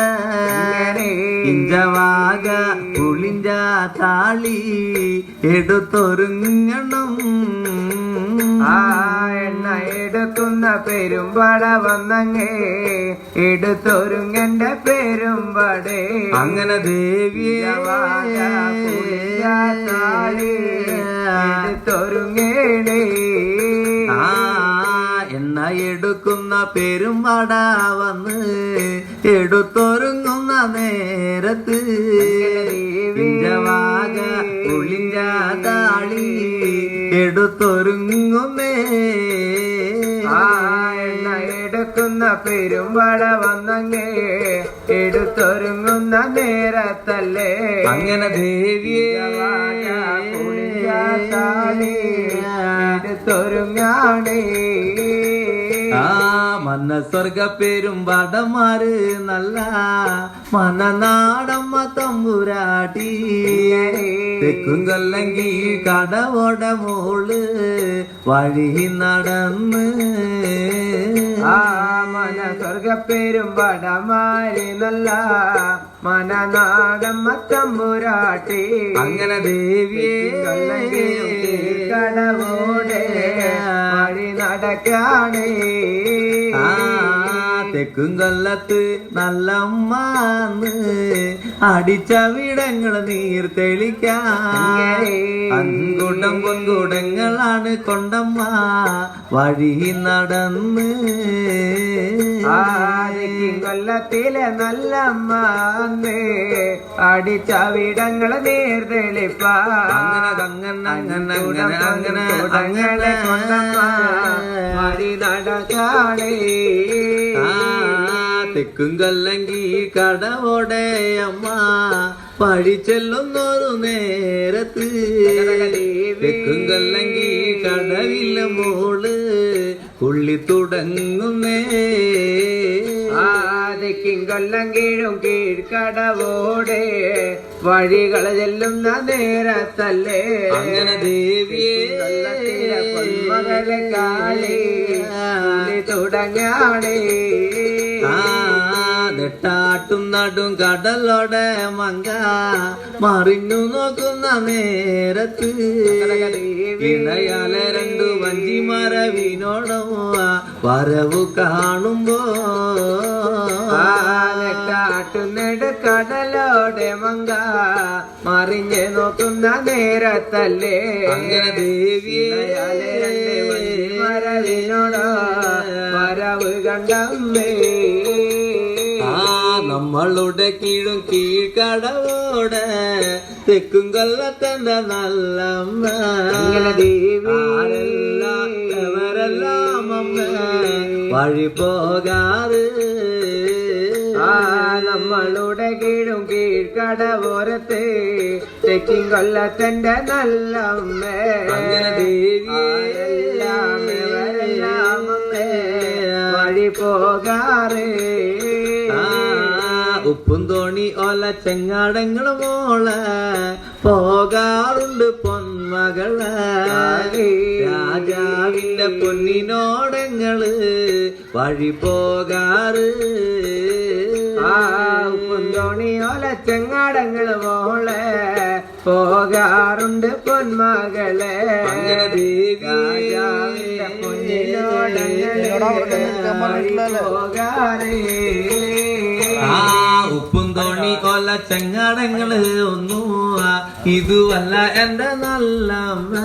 ഇഞ്ചവാക പുളിഞ്ച താളി എടുത്തൊരുങ്ങണം എണ്ണ എടുക്കുന്ന പെരുമ്പട വന്നങ്ങേ എടുത്തൊരുങ്ങണ്ട പെരുമ്പടേ അങ്ങനെ ദേവിയവാക എടുത്തൊരുങ്ങേണേ എണ്ണ എടുക്കുന്ന പെരുമ്പട വന്ന് എടുത്തൊരുങ്ങുന്ന നേരത്ത് ഇഞ്ചവാക പുളിഞ്ച താളി എടുത്തൊരുങ്ങുന്നേ എണ്ണ എടുക്കുന്ന പെരുമ്പട വന്നങ്ങേ എടുത്തൊരുങ്ങുന്ന നേരത്തല്ലേ അങ്ങനെ ദേവിയവാക എടുത്തൊരുങ്ങാണേ മന്ന സ്വർഗ പേരും വടമാര് നല്ല മനനാടമ്മ തമ്പുരാട്ടി തെക്കും കൊല്ലങ്കി കടവോട മോള് വഴി നടന്ന് മന സ്വർഗ പേരും വടമാര് നല്ല മനനാടമ്മ തമ്പുരാട്ടി അങ്ങനെ ദേവിയെ കടവോടെ വഴി നടക്കാണേ തെക്കും കൊല്ലത്ത് നല്ലമ്മാന്ന് അടിച്ച വിടങ്ങൾ നീർ തെളിക്കാൻ അൻകൂട്ടം പൊൻകൂടങ്ങളാണ് കൊണ്ടമ്മ വഴി നടന്ന് കൊല്ലത്തിലെ നല്ലമ്മ അടിച്ച വിടങ്ങൾ നീർ തെളിപ്പാ അങ്ങനെ കൊണ്ടമ്മ വഴി നടക്കാണേ തെക്കും കൊല്ലങ്കി കടവോടെ അമ്മ പഴി ചെല്ലുന്നൊരു നേരത്ത് തെക്കും കൊല്ലങ്കി കടവില്ല മോള് പുള്ളി തുടങ്ങുന്നേ തെക്കിൻ കൊല്ലം കീഴും കീഴ്ക്കടവോടെ വഴികൾ ചെല്ലുന്ന നേരത്തല്ലേ അങ്ങനെ ദേവിയേ പൊന്മകളെ കാളി തുടങ്ങാണേ ാട്ടും നടും കടലോടെ മങ്ക മറിഞ്ഞു നോക്കുന്ന നേരത്ത് ഇടയാലെ രണ്ടു വഞ്ചിമരവിനോടോ വരവു കാണുമ്പോ കടലോടെ മങ്ക മറിഞ്ഞ് നോക്കുന്ന നേരത്തല്ലേ അങ്ങനെ ദേവിയെ മരവിനോടോ വരവ് കണ്ടമ്മേ നമ്മളുടെ കീഴും കീഴ്ക്കടവോടെ തെക്കും കൊല്ലത്തന്റെ നല്ലമ്മ ദേവിയെല്ലാം അമ്മ വഴി പോകാറ് നമ്മളുടെ കീഴും കീഴ്ക്കടവോരത്ത് തെക്കും കൊല്ലത്തന്റെ നല്ലമ്മ ദേവിയെല്ലാം വഴി പോകാറ് ഉപ്പും തോണി ഓല ചെങ്ങാടങ്ങൾ മോളെ പോകാറുണ്ട് പൊന്മകളെ രാജാവിന്റെ പൊന്നിനോടങ്ങള് വഴി പോകാറ് ഉപ്പും തോണി ഓല ചെങ്ങാടങ്ങൾ മോളെ പോകാറുണ്ട് പൊന്മകളെ രാജാവിന്റെ പൊന്നിനോടങ്ങള് പോകാറ് ഉപ്പും തോണി കൊല്ല ചെങ്ങാടങ്ങള് ഒന്നും ഇതുവല്ല എന്റെ നല്ലമ്മ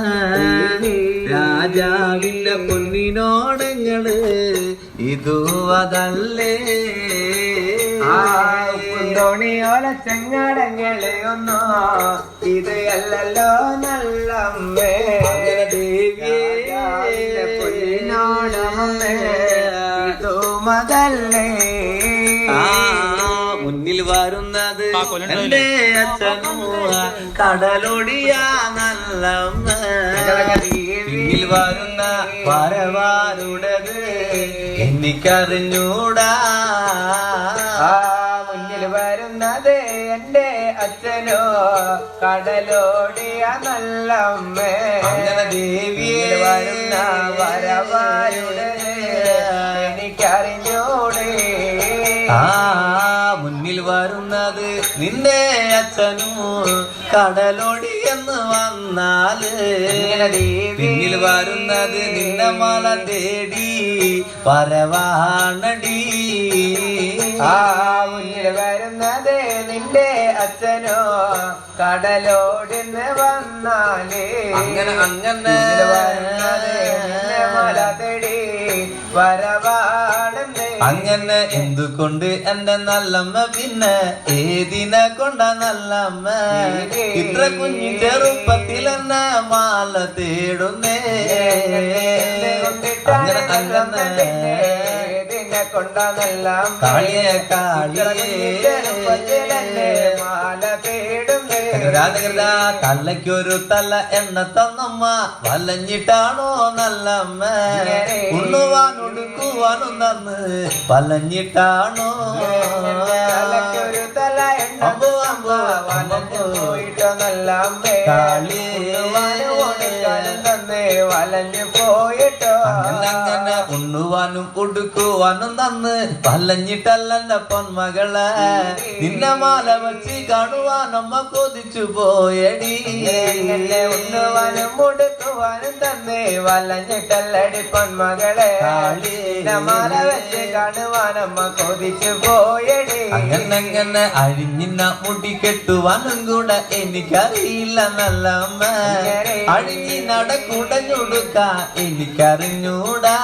രാജാവിന്റെ പൊന്നിനോടങ്ങള് ഇതു അതല്ലേ തോണിയോല ചെങ്ങാടങ്ങളെ ഒന്നോ ഇത് അല്ലല്ലോ നല്ലമ്മേ ദേവിയെ പൊന്നിനോടമേ ഇതു മതല്ലേ മുന്നിൽ വരുന്നത് എന്റെ അച്ഛനോ കടലൊടിയ നല്ലമ്മ പിന്നിൽ വരുന്ന വരവാരുടത് എനിക്കറിഞ്ഞൂടാ മുന്നിൽ വരുന്നത് എന്റെ അച്ഛനോ കടലോടിയ നല്ലമ്മേ ദേവിയെ വരുന്ന വരവാരുടത് എനിക്കറിഞ്ഞൂടേ മുന്നിൽ വരുന്നത് നിന്റെ അച്ഛനു കടലൊടി എന്ന് വന്നാല് പിന്നിൽ വരുന്നത് നിന്റെ മല തേടി പരവാണടി മുന്നിൽ വരുന്നത് നിന്റെ അച്ഛനോ കടലോടിന്ന് വന്നാല് അങ്ങനെ വരുന്നത് നിന്റെ മല തേടി വരവാണെന്ന് അങ്ങനെ എന്തുകൊണ്ട് എന്റെ നല്ലമ്മ പിന്നെ ഏതിനെ കൊണ്ട നല്ലമ്മ ഇത്ര കുഞ്ഞി ചെറുപ്പത്തിൽ എന്നെ മാല തേടുന്നേ അങ്ങനെ അങ്ങനെ കൊണ്ട നല്ല കാളിയെ കാളിയെ മാല തേടുന്നേ തള്ളയ്ക്കൊരു തല എണ്ണ തന്നമ്മ വലഞ്ഞിട്ടാണോ നല്ലമ്മ ഉണ്ണുവാനും ഉടുക്കുവാനും തന്ന് വലഞ്ഞിട്ടാണോ ഒരു തല എണ്ണ പോയിട്ടോ നല്ല തന്നെ വലഞ്ഞു പോയിട്ടോ അങ്ങനെ ഉണ്ണുവാനും ഉടുക്കുവാനും തന്ന് വലഞ്ഞിട്ടല്ല പൊന്മകളെ നിന്നെ മാല വച്ച് കാണുവാനമ്മ കൊതിച്ചു പോയടി ഉണ്ണുവാനും ഉടുക്കുവാനും തന്നെ വലഞ്ഞിട്ടല്ലടി പൊന്മകളെ മാല വെച്ച് കാണുവാനമ്മ കൊതിച്ചു പോയടി അങ്ങനെ അഴിഞ്ഞിന്ന മുടി കെട്ടുവാനും കൂടെ എനിക്കറിയില്ല നല്ലമ്മ അഴിഞ്ഞി നടക്കുടഞ്ഞുടുക്ക എനിക്കറിഞ്ഞൂടാ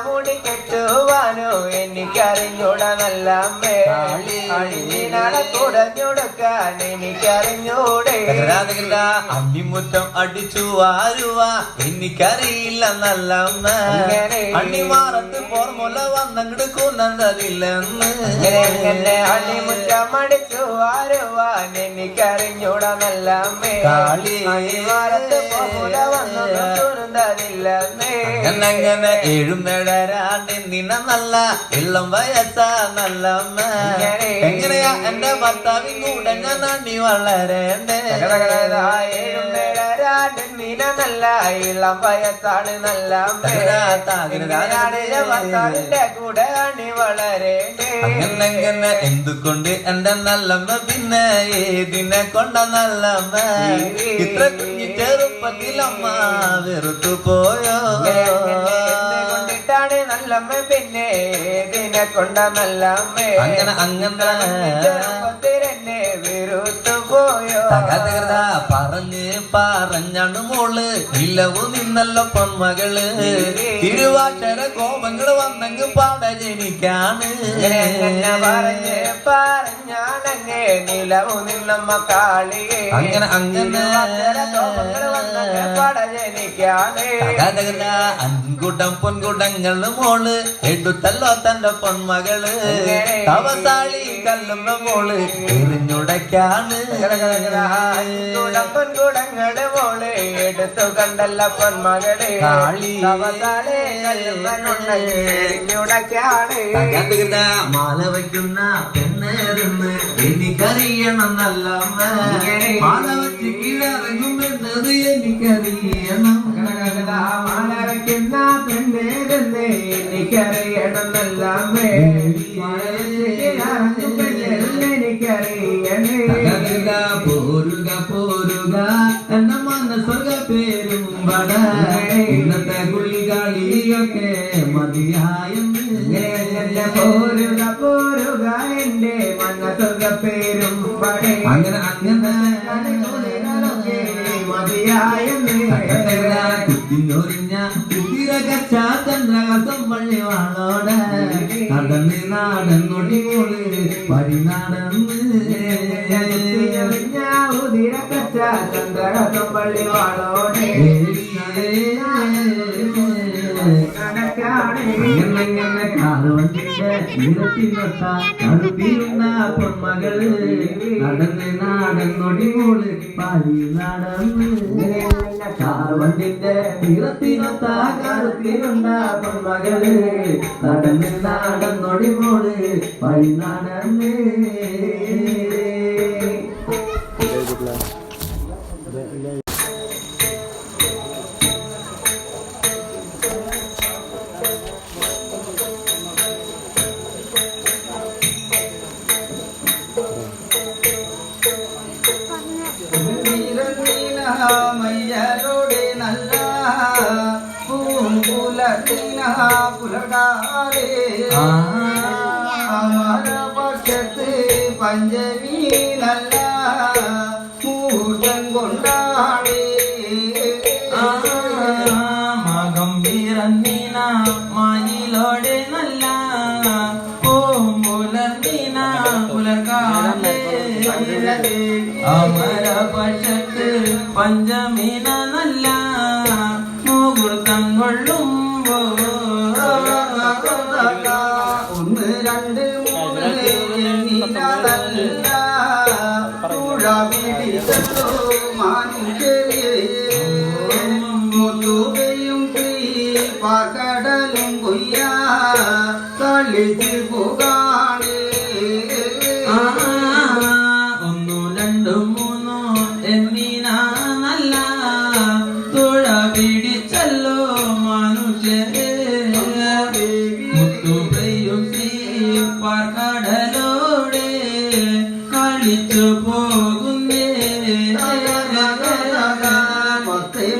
മുടി കെട്ടുവാനോ എനിക്കറിഞ്ഞൂടാ നല്ല നടക്കുടഞ്ഞുടുക്കാൻ എനിക്കറിഞ്ഞൂടെ അണ്ണിമുറ്റം അടിച്ചു വാരുവാ എനിക്കറിയില്ല നല്ലമ്മ അണ്ണിമാറത്ത് പോർമുല വന്നങ്ങട് കുന്നറിയില്ലെന്ന് അണിമുറ്റം അടിച്ചു വാരുവാൻ എനിക്കറിഞ്ഞൂടാ നല്ല അങ്ങനെ എഴുന്നേടരാണ്ട് നിന നല്ല ഇളം വയസ്സാ നല്ലമ്മ. എങ്ങനെയാ എന്റെ ഭർത്താവിൻ കൂടെ ഞാൻ നന്ദി വളരേണ്ടേ? നല്ല ഇളം വയസ്സാണ് നല്ല കൂടെ അണി വളരേണ്ടേ. അങ്ങനെ എന്തുകൊണ്ട് എന്റെ നല്ലമ്മ പിന്നെ ഏതിനെ കൊണ്ട നല്ലമ്മ? ഇത്ര കുഞ്ഞി ചെറുപ്പത്തിലമ്മ വെറുത്തു പോയോ? കൊണ്ടിട്ടാണ് നല്ലമ്മ പിന്നെ ഏതിനെ കൊണ്ട നല്ലമ്മ? അങ്ങനെ ചെറുപ്പത്തിലെന്നെ വെറുത്തു പോയോ? പറഞ്ഞാണ് മോള് ഇല്ലവു നിന്നല്ലോ പൊന്മകള്. തിരുവാക്ഷര കോപങ്ങള് വന്നെങ്കിൽ പാട ജനിക്കാണ്. പറഞ്ഞാണങ്ങേ നിലവു നിന്നമ്മ കാളിയെ. അങ്ങനെ പാട ജനിക്കാണ്. അൻകുടം പൊൻകുടങ്ങള് മോള് എടുത്തല്ലോ തന്റെ പൊന്മകള്. തവസാളി കല്ലുന്ന മോള് എറിഞ്ഞുടയ്ക്കാണ്. പൊൻകുടങ്ങള് മോള് എടുത്തു കണ്ടല്ല പൊന്മകള്. മാല വയ്ക്കുന്ന പെണ്ണേരെന്ന് എനിക്കറിയണം നല്ലമ്മ. മാല വച്ച് കീഴറങ്ങും പെണ്ണത് എനിക്കറിയണം. മാല വയ്ക്കുന്ന പെണ്ണേരെന്ന് എനിക്കറിയണം നല്ലമ്മേ. പോരുക പോരുക എന്ന മനസ്സൊക പേരും വട. ഇന്നത്തെ കുളികളിയൊക്കെ മതിയായെന്ന്. പോരുക പോരുക എന്റെ മനസ്സൊക പേരും വട. അങ്ങനെ മതിയായെന്ന്. കുത്തിനൊരിഞ്ഞ കുതിരകച്ച ചന്ദ്രകാസം വള്ളിവാളോടെ നടന്ന് നാടൻ നൊടിമോള് പരിനാടന്ന്. ഉതിരക്കച്ച ചന്ദ്രകാസം വള്ളിവാളോടെ എങ്ങനെ കാറുവണ്ടിന്റെ ഇരത്തിനൊത്ത കടുത്തിരുന്ന പൊന്മകള് നടന്ന് നാടൻ നൊടിമോള് പരിനാടന്ന്. കാറുവണ്ടിന്റെ ഇരത്തിനൊത്ത കടുത്തിരുന്ന പൊന്മകള് നടന്ന് നാടൻ നൊടിമോള് പരിനാടന്ന്. മയ്യരോടെ നല്ല പുലർകാലേ അമരപക്ഷത്ത് പഞ്ചമി നല്ല കൂട്ടം കൊണ്ടാടേ. മകം പിറന്നീന മയിലോടെ നല്ല പുലർന്നീന പുലർക്കാലേ. അമരപക്ഷത്ത് പഞ്ചമീന നല്ല മുഹൂർത്തം കൊള്ളുമ്പോ ഒന്ന് രണ്ട് മൂന്ന് നീലല്ല പുഴ പിടിച്ചോ മനുഷ്യരെ. മുത്തുകയും പാക്കടലും കൊയ്യാ കളിച്ച് പോകാണേ. ഒന്നു രണ്ടു മൂന്നോ എന്നീന നല്ല തുഴ പിടിച്ചല്ലോ മനുഷ്യരെ. മുത്തു പെയ്യും പാർക്കടലോടെ കളിച്ചു പോകുന്നേ.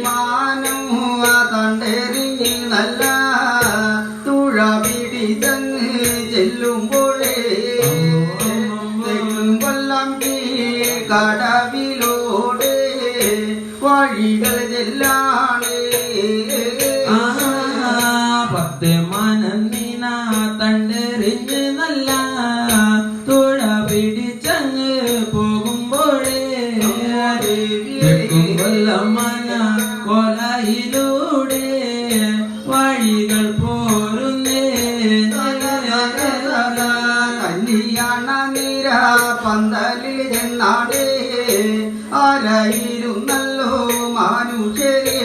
മാനം കണ്ടെറിഞ്ഞ് നല്ല തുഴ പിടിച്ചങ്ങ് ചെല്ലുമ്പോഴേ കൊല്ലം കടവിലോടെ വഴികൾ ചെല്ലാണ്. പത്ത് മനന്നീന തണ്ടെറിഞ്ഞ് നല്ല തുഴ പിടിച്ചങ്ങ് പോകുമ്പോഴേ കൊല്ലമ്മന കൊലയിലൂടെ വഴികൾ പോരുന്നേ. കല്യാണ നിര പന്തലിൽ ചെന്നാടേ ആരായിരുന്നല്ലോ മനുഷ്യരെ.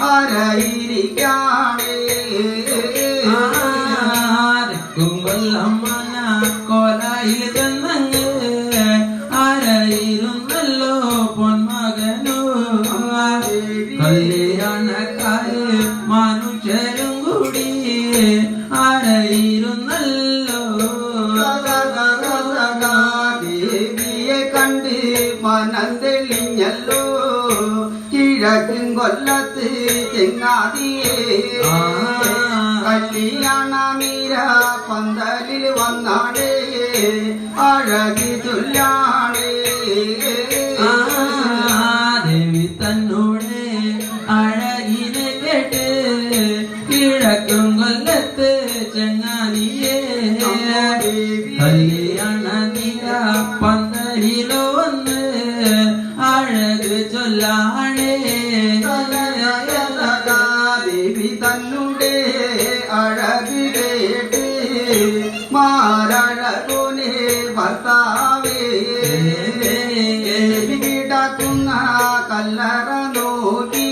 ആരായിരിക്കാണേ കൊല്ലമ്മന കോലായിൽ ചെന്നങ്ങ് ആരായിരുന്നല്ലോ പൊന്മകനോ കല്യാണക്കാര് മനുഷ്യരും കൂടി ആരായിരുന്നല്ലോ ദേവിയെ കണ്ട് മനം തെളിഞ്ഞല്ലോ കിഴക്കും കൊല്ലത്ത് ചെങ്ങാതിയേ കല്യാണമീര പന്തലിൽ വന്നാടേ അഴകി ചൊല്ലാണേ ദേവി തന്നോട് അഴകിനെ കേട്ട് കിഴക്കും കൊല്ലത്ത് ചെങ്ങാതിയേ കല്യാണ നീര പന്തലിലോ വന്ന് അഴക് ചൊല്ലാണേ ദേവി തന്നുടെ അഴകി കേട്ട് മാരഴകോനെ ഭർത്താവേ കിടക്കുന്ന കല്ലറ നോക്കി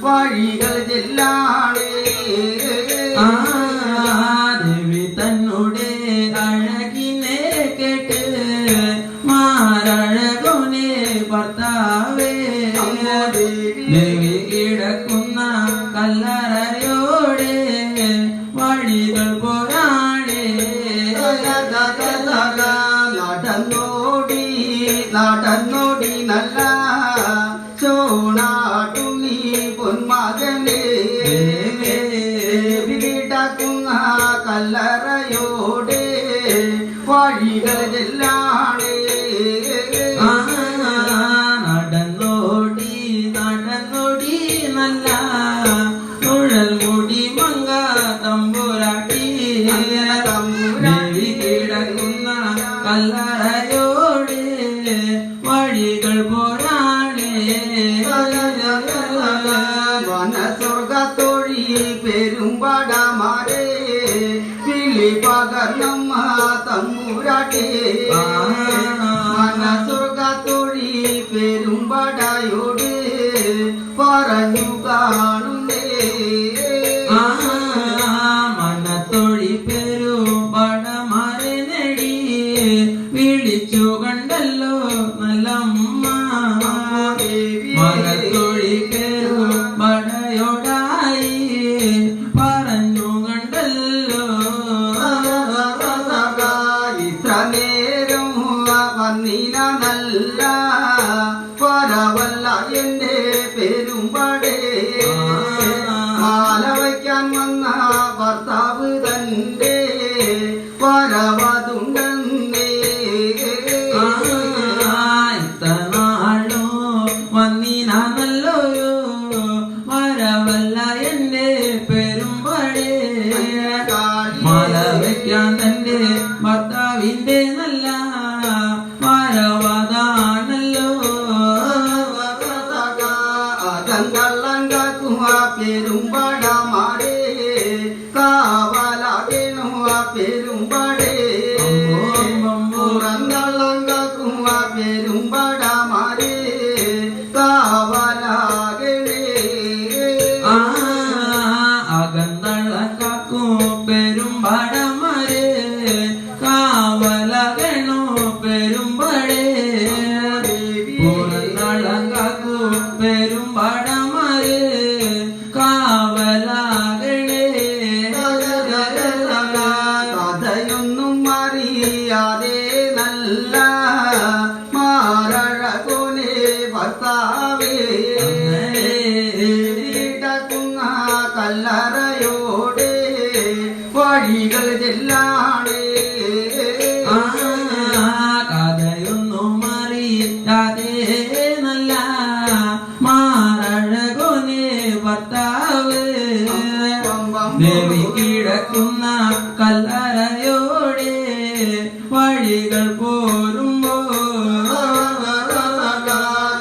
വഴികൾ ചെല്ലാണേ ദേവി തന്നോട് അഴകിനെ കേട്ട് മാരഴകോനെ ഭർത്താവേ ദേവി കിടക്കുന്ന കല്ലറയോടെ വഴികൾ പോരാണേ നടന്നോടി നല്ല ചോണാട്ടുണ്ണി പൊന്മകനെ കിടക്കുന്ന കല്ലറയോടെ വഴികൾ ചെല്ലാണേ നടന്നോടി നല്ല കുഴൽ മുടി മങ്ക തമ്പുരാട്ടി ദേവി കിടക്കുന്ന കല്ലറയോടെ വഴികൾ പോരാണേ വനസ്വർഗത്തൊഴി പെരുമ്പടമാരെ വിളി പകർന്നമ്മ തമ്പുരാട്ടേ വനസ്വർഗത്തൊഴി പെരുമ്പടയോട് പറഞ്ഞു കാണുന്നേ മനത്തൊഴി പെരു പടമാരെ നേടി വിളിച്ചു കണ്ടല്ലോ നല്ലമ്മ മനത്തൊഴി പെരു പടയോടായി പറഞ്ഞു കണ്ടല്ലോ ഇത്ര നേരം വന്നിന നല്ല പരവല്ല എന്റെ പെരുമ്പടേ മാല വയ്ക്കാൻ വന്ന ഭർത്താവ് തന്റെ പരവതുണ്ടെന്നേ നാളോ വന്നിന നല്ലോയോ വരവല്ല എന്റെ പെരുമ്പടേ മാല വയ്ക്കാൻ തന്റെ ഭർത്താവിന്റെ നല്ല വരവതാണല്ലോ അകങ്കള്ളങ്കുക പെരുമ്പടമാരേ കാവലാകണുക പെരുമ്പടേ പുറങ്കള്ളങ്കുക പെരുമ്പടമാരേ കാവലാകണേ അകന്തളക്കാക്കും പെരുമ്പടമാരെ കാവലകണോ പെരുമ്പടേ പുറന്തളക്കാക്കു പെരുമ്പടമാരെ കാവലാകണേ കഥയൊന്നും അറിയാതെ നല്ല മാരഴകോനെ ഭർത്താവേ കിടക്കുന്ന കല്ലറയോടെ വഴികൾ ചെല്ലാണേ കഥയൊന്നും അറിയാതെ നല്ല മാരഴകോനെ ഭർത്താവ് ദേവി കിടക്കുന്ന കല്ലറയോടെ വഴികൾ പോരുമ്പോ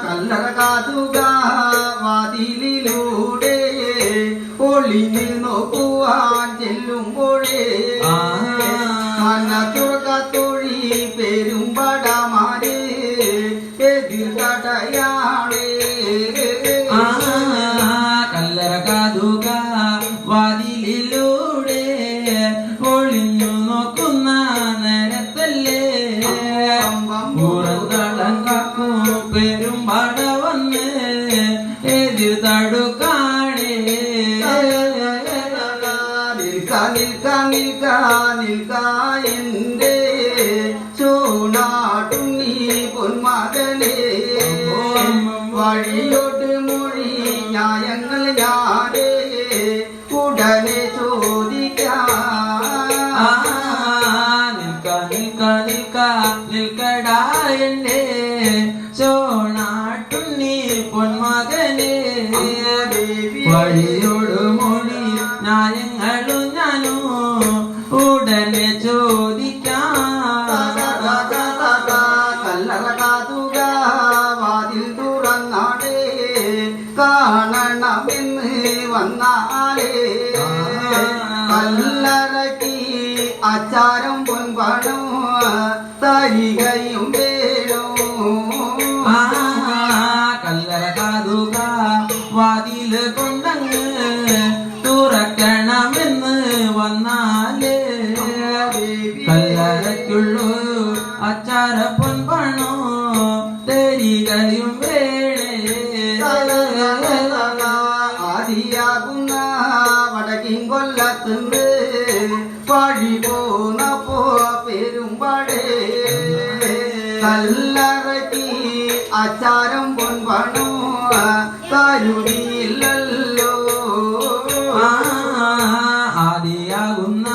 കല്ലറ കാതുക വാതിലിലൂടെ ഒളിഞ്ഞു നോക്കുവാൻ ചെല്ലുമ്പോഴേ മനത്തുറക്കത്തൊഴി പെരുമ്പടമാരെ എതിർകടയാളേ എതിർ തടുക്കാണേ എന്റെ ചോണാട്ടുണ്ണി പൊന്മകനെ വഴിയോട്ട് മൊഴി ന്യായങ്ങൾ ഞാനേ ഉടനെ ചോദിക്കാം നിൽക്കടാ എന്റെ ചോണാട്ടുണ്ണി പൊന്മകനെ വഴിയോട് മൊഴി ന്യായങ്ങളും ഞാനോ ഉടനെ ചോദിക്കാം കല്ലറകാതുക വാതിൽ തുറന്നാടേ കാണണമെന്ന് വന്നാലേ കല്ലറക്കി അച്ചാരം പൊൻപണം തരികയും വേണോ കല്ലറകാതുക വാതില് കൊണ്ടങ്ങ് തുറക്കണമെന്ന് വന്നാലേ കല്ലറയ്ക്കുള്ളൂ അച്ചാര പൊൻപണോ തരികയും വേണേ ആദിയാകുന്ന വടക്കിൻ കൊല്ലത്തുണ്ട് വഴി പോന്നപ്പോ പെരുമ്പടേ കല്ലറക്കി അച്ചാരം പൊൻപണോ കരുതിയില്ലല്ലോ ആദിയാകുന്ന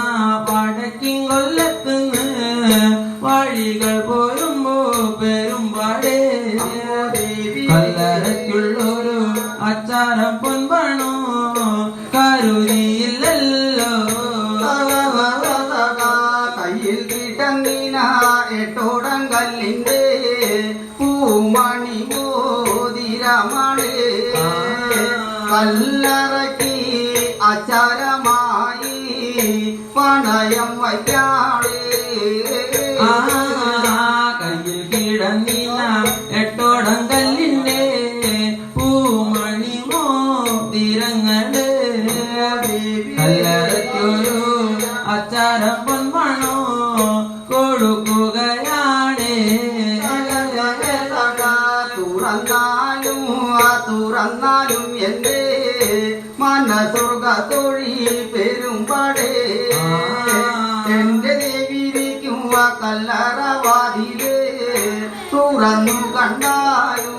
വടക്കിൻ കൊല്ലത്തുനിന്ന് വഴികൾ പോരുമ്പോ പെരുമ്പാടേ കല്ലറയ്ക്കുള്ളൊരു അച്ചാരം പൊൻപണോ കരുതിയില്ലല്ലോ കയ്യിൽ കിടന്നിന എട്ടോടം കല്ലിന്റെ പൂമണി മോതിരമണേ കല്ലറക്കി അച്ചാരമായി പണയം വയ്ക്കാളേ കയ്യിൽ കിടന്നിന എട്ടോടം കല്ലിന്റെ പൂമണി മോതിരങ്ങള് കല്ലറയ്ക്കൊരു അച്ചാരം പൊൻപണോ കൊടുക്കുകയാണേ തുറന്നാലും എന്റെ മനസ്സുർഗ തൊഴി പെരുമ്പടേ എന്റെ ദേവിരിക്കും കല്ലറവാതിലേ തുറന്നു കണ്ടാലും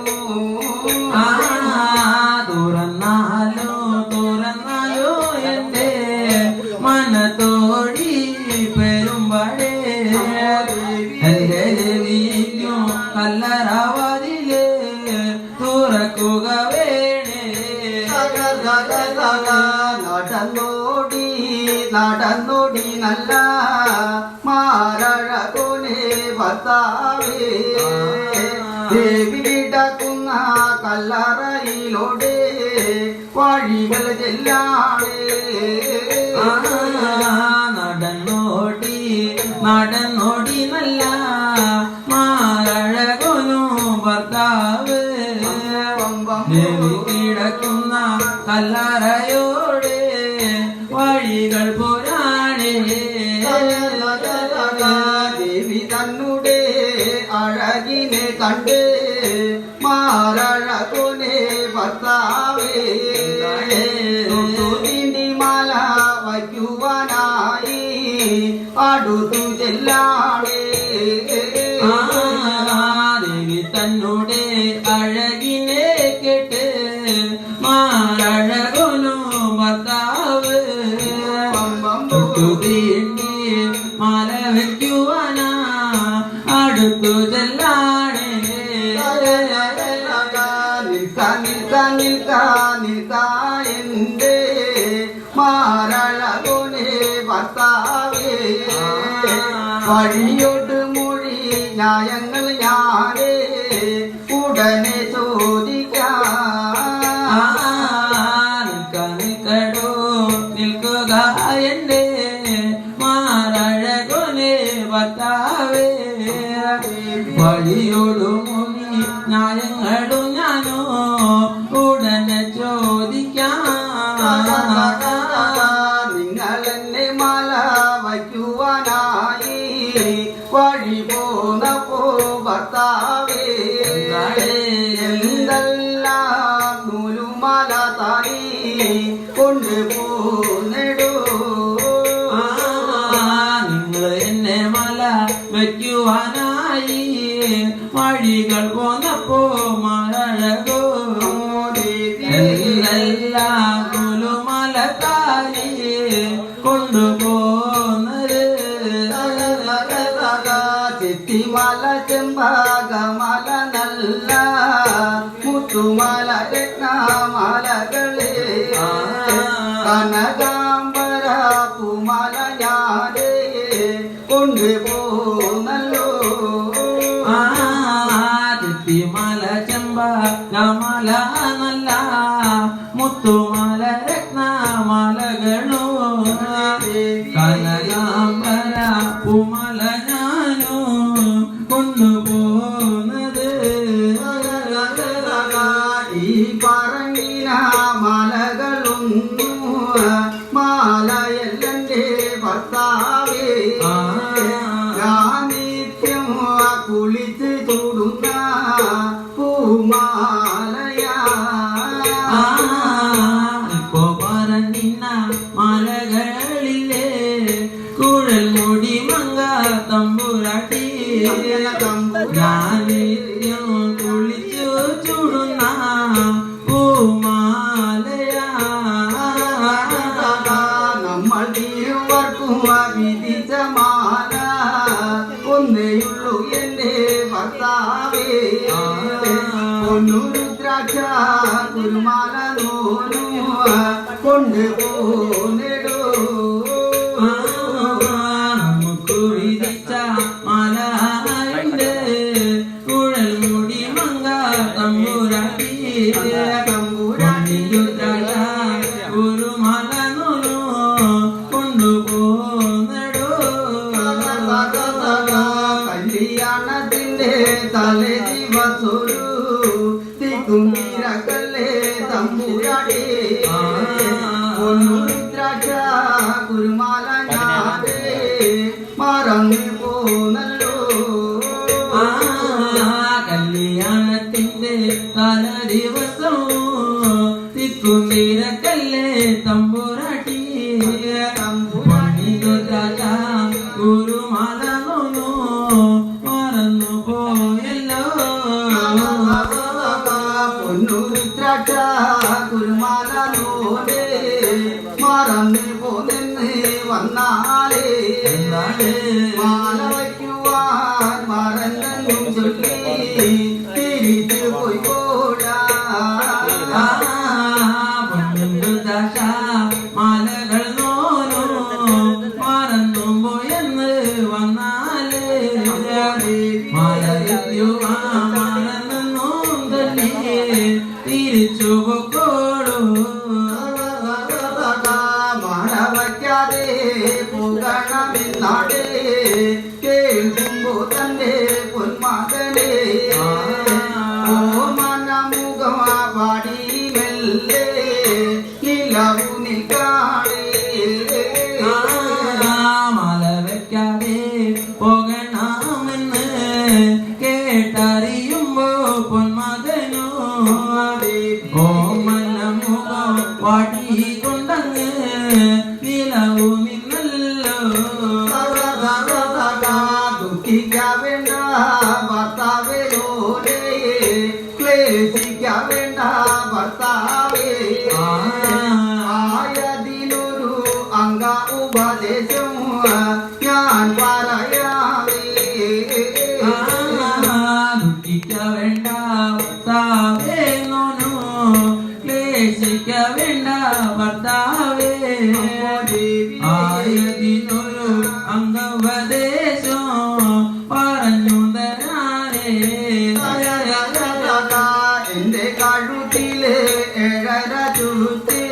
തുറന്നാലോ എന്റെ മനത്തോടി പെരുമ്പടേ എന്റെ ദേവിക്കും കല്ലറവാതിലേ തുറക്കുക വേണേ നടന്നോടി നല്ല മാരഴകോനെ ഭർത്താവേ ദേവി കിടക്കുന്ന കല്ലറയിലോടെ വഴികൾ ചെല്ലാണേ നടന്നോടി നല്ല മാരഴകോനു ഭർത്താവ് ദേവി കിടക്കുന്ന കല്ലറയോടെ വഴികൾ പോരാണേ ദേവി തന്നുടെ അഴകിനെ കണ്ട് മാരഴകോനെ ഭർത്താവേ തൊട്ടുതിണ്ടി മാല വയ്ക്കുവാനായി അടുത്തു ചെല്ലാണേ ദേവി തന്നോടെ അഴകിനെ കേട്ട് മാരഴകോനു ഭർത്താവ് തൊട്ടുതീണ്ടി മാല വയ്ക്കുവാനാ അടുത്തു ചെല്ലാണേ എന്റെ മാരഴകോനെ ഭർത്താവേ വഴിയോട്ട് മൊഴി ന്യായങ്ങൾ ഞാനേ ഉടനെ ചോദിക്കാം നിൽക്കുക എന്റെ മാരഴകോനെ ഭർത്താവേ വഴിയോടു മുനി ന്യായങ്ങളും ഞാനോ ഉടനെ ചോദിക്കാം നിങ്ങളെന്നെ മാല വയ്ക്കുവാനായി വഴി പോന്നപ്പോ ഭർത്താവേ എന്തെല്ലാം നൂലു കൊണ്ടുപോന്നെടോ. നിങ്ങൾ എന്നെ മല വയ്ക്കുവാനായി വഴികൾ പോന്നപ്പോ മഴകോ എല്ലാം കുലുമലക്കാരി കൊണ്ടുപോന്നത്. ചെത്തിമല ചെമ്പാകമല നല്ല മുത്തുമല രത്നമലകളെ കനകാംബര പൂമല ഞാനേ കൊണ്ടുപോന്നല്ലോ. ചെത്തിമല ചെമ്പാകമല നല്ല മുത്തുമല രത്നമലകളോ കനകാംബര പൂമല ഞാനോ കൊണ്ടുപോകുന്നത്. ഈ പറഞ്ഞ മലകളൊന്നു മാലയല്ലേ ഭർത്താവേ. ഞാൻ നിത്യം കുളിച്ച് ചൂടുന്ന പൂമാലയാ. ഇപ്പൊ പറഞ്ഞ മലകളിലെ കുഴൽ മുടി മങ്ക തമ്പുരാട്ടി ഞാൻ നിത്യം കുളിച്ചു ചൂടുന്ന പൂമാലയാ. നമ്മൾ തിരുവർക്കും വിധിച്ച മാല ഒന്നേയുള്ളൂ എന്റെ ഭർത്താവേ. പൊന്നുരുദ്രാക്ഷ കുരുമാല നോനു കൊണ്ടുപോന്നെടോ. നമുക്ക് വിധിച്ച മലയുണ്ട് കുഴൽ മുടി മങ്ക തമ്പുരാട്ടി ഒരു മല നോനോ കൊണ്ടുപോന്നെടോ. കല്യാണത്തിന്റെ തലേ ദിവസൊരു തിക്കുംബിരക്കല്ലേ തമ്പുരാട്ടി. പൊന്നുരുദ്രാക്ഷ കുരുമാല ഞാനേ മറന്നു പോന്നല്ലോ. കല്യാണത്തിന്റെ തല ദിവസം തിക്കുംബിരക്കല്ലേ തമ്പുരാട്ടി കുരുമാല നോനോ മറന്നു പോയല്ലോ. പൊന്നുരുദ്രാക്ഷ കുരുമാല നോനേ മറന്നു പോന്നെന്ന് വന്നാലേ മാല വയ്ക്കുവാൻ മറന്നെന്നും ചൊല്ലി തിരിച്ചു പോയിക്കോടാ. പൊന്നുദാശ മലകൾ നോനോ മറന്നു പോയെന്ന് വന്നാലേ മലയുവാ മറന്നും തല്ലി തിരിച്ചു പോക്കോളൂ. മഴ വയ്ക്കാതെ പോകണമെന്നാടേ കേൾക്കുമ്പോ തന്റെ പൊന്മകനെ ഓമനമുഖം പാടി മെല്ലെ നിലവു നിൽക്കാണേ. മല വെക്കാതെ പോകണമെന്ന് കേട്ടറിയുമ്പോ പൊന്മകനോ ഓമന മുഖം പാടിക്കൊണ്ടങ്ങ് നിലവു നിന്നല്ലോ. ദുഃഖിക്ക വേണ്ട ഭർത്താവേലോടെ ക്ലേശിക്ക വേണ്ട ഭർത്താവേ. ആയതിനൊരു അംഗ ഉപദേശം ഞാൻ പറയാമേ. ദുഃഖിക്ക വേണ്ട ഭർത്താവേ നോനോ ക്ലേശിക്ക വേണ്ട ഭർത്താവേ. ആയതിനൊരു അംഗോപദേശം പറഞ്ഞു തരാനേ. എന്റെ കഴുത്തിലെ 7 ചുരുത്തി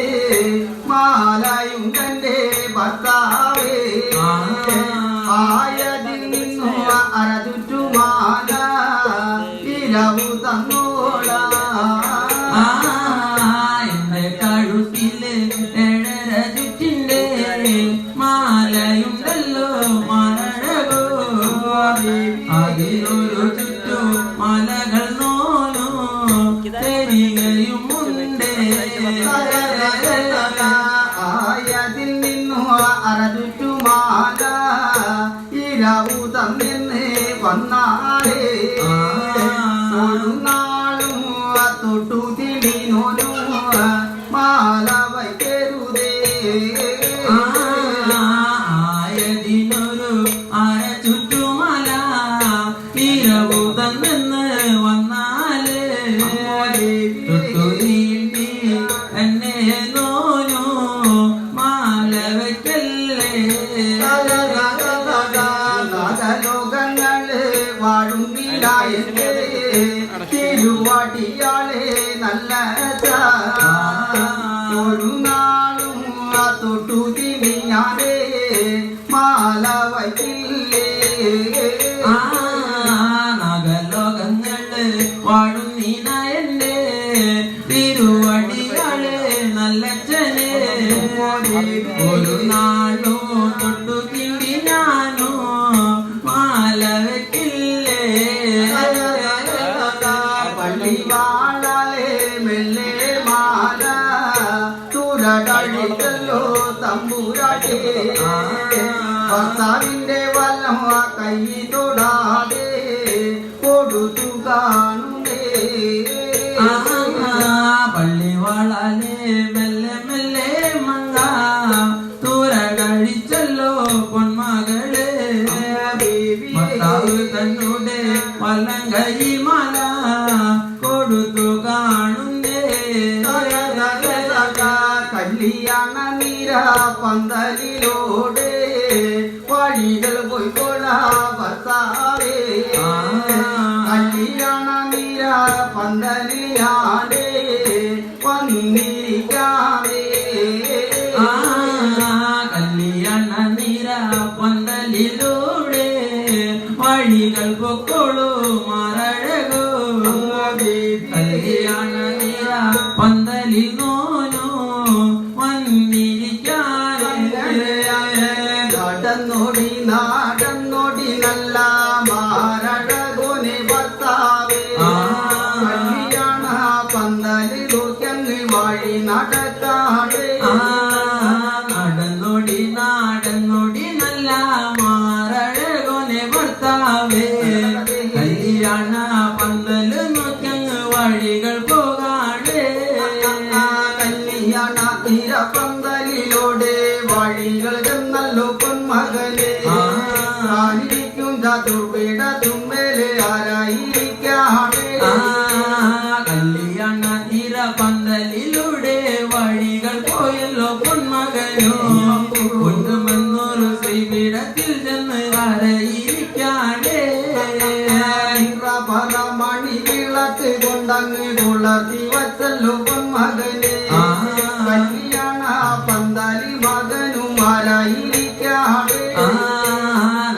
മാലയും തന്റെ ഭർത്താവേ. ആയതിൽ നിന്നും 1/2 ചുറ്റുമാല ഇരവു തന്നോളാ. എന്റെ കഴുത്തില് 7 ചുറ്റിന്റെ മാലയുണ്ടല്ലോ മഴകോ അതിലൊരു ചുറ്റു മലകൾ നോനോ തരികയുമുണ്ട്. ആയതിൽ നിന്നു അറചുറ്റുമാല ഇരവു തന്നെന്ന് വന്നാലേ ഒരു നാളും തൊട്ടു തിരിനോനു മാല വയ്ക്കരുതേ ആയതിനൊരു അര ചുറ്റുമല ഇരവു തന്നെന്ന് വന്നാലേ തൊട്ടു നീട്ടി എന്നെ നോനു മാല വയ്ക്കല്ലേ ലോകങ്ങള് വാഴും വീടായേ തിരുവാട്ടിയാളെ നല്ല ഒരു നാളും തൊട്ടു തിരിഞ്ഞാലേ മാല വയ്ക്കില്ലേ നഗലോകങ്ങള് വാഴും നീനായന്റെ തിരുവടികളെ നല്ലച്ഛനെ ഒരു നാളോ തൊട്ടു കിണ്ടി ഞാനോ മാല വെക്കില്ലേ പള്ളി വാഴാലേ മെല്ലെ മാല തുരടഴിച്ചല്ലോ തമ്പുരാട്ടേ ഭർത്താവിന്റെ വല്ലം കൈ തൊടാതെ കൊടുത്തു കാണുന്നേ പള്ളി വളാലേ മെല്ലെ മെല്ലെ മങ്ങ തുര കഴിച്ചല്ലോ പൊന്മകളെ ഭർത്താവ് തന്നോടെ വല്ലം കൈ മല കൊടുത്തു കാണുന്നേ കല്യാണ നീര പന്തലിലോടെ വഴികൾ പോയിക്കൊള്ളാ ഭർത്താവേ കല്യാണ നീര പന്തലിയാലേ വന്നിരിക്കാവേ കല്യാണ നിര പന്തലിലൂടെ വഴികൾ പൊക്കോളൂ മറഴകോ കല്യാണ നിര പന്തലിൽ നോനോ നടന്നോടി നാടന്നോടി നല്ല മാരഴകോനെ ഭർത്താവേ കല്യാണ പന്തലിലൂക്കങ്ങ് വഴി നടക്കാതെ നടന്നോടി നാടന്നോടി നല്ല മാറഴകോനെ ഭർത്താവേ കല്യാണ പന്തല് നോക്കങ്ങ് വഴികൾ പോകാടേ കല്യാണ തീര പന്തലിലൂടെ വഴികൾ ചെന്നല്ലോ പൊന്മകനെ ആയിരിക്കും ചതുർപീഠ തുമ്മേലെ ആരായിരിക്കാതെ കല്യാണ തീര പന്തലിലൂടെ വഴികൾ പോയല്ലോ പൊന്മകനോ കൊണ്ടുമെന്നൊരു ശ്രീപീഠത്തിൽ ചെന്ന് ആരായിരിക്കാടേ മണി വിളക്ക് കൊണ്ടങ്ങ് കുളർത്തി വച്ചല്ലോ പൊന്മകനെ കല്യാണ പന്തലി മകനും ആരായിരിക്കാതെ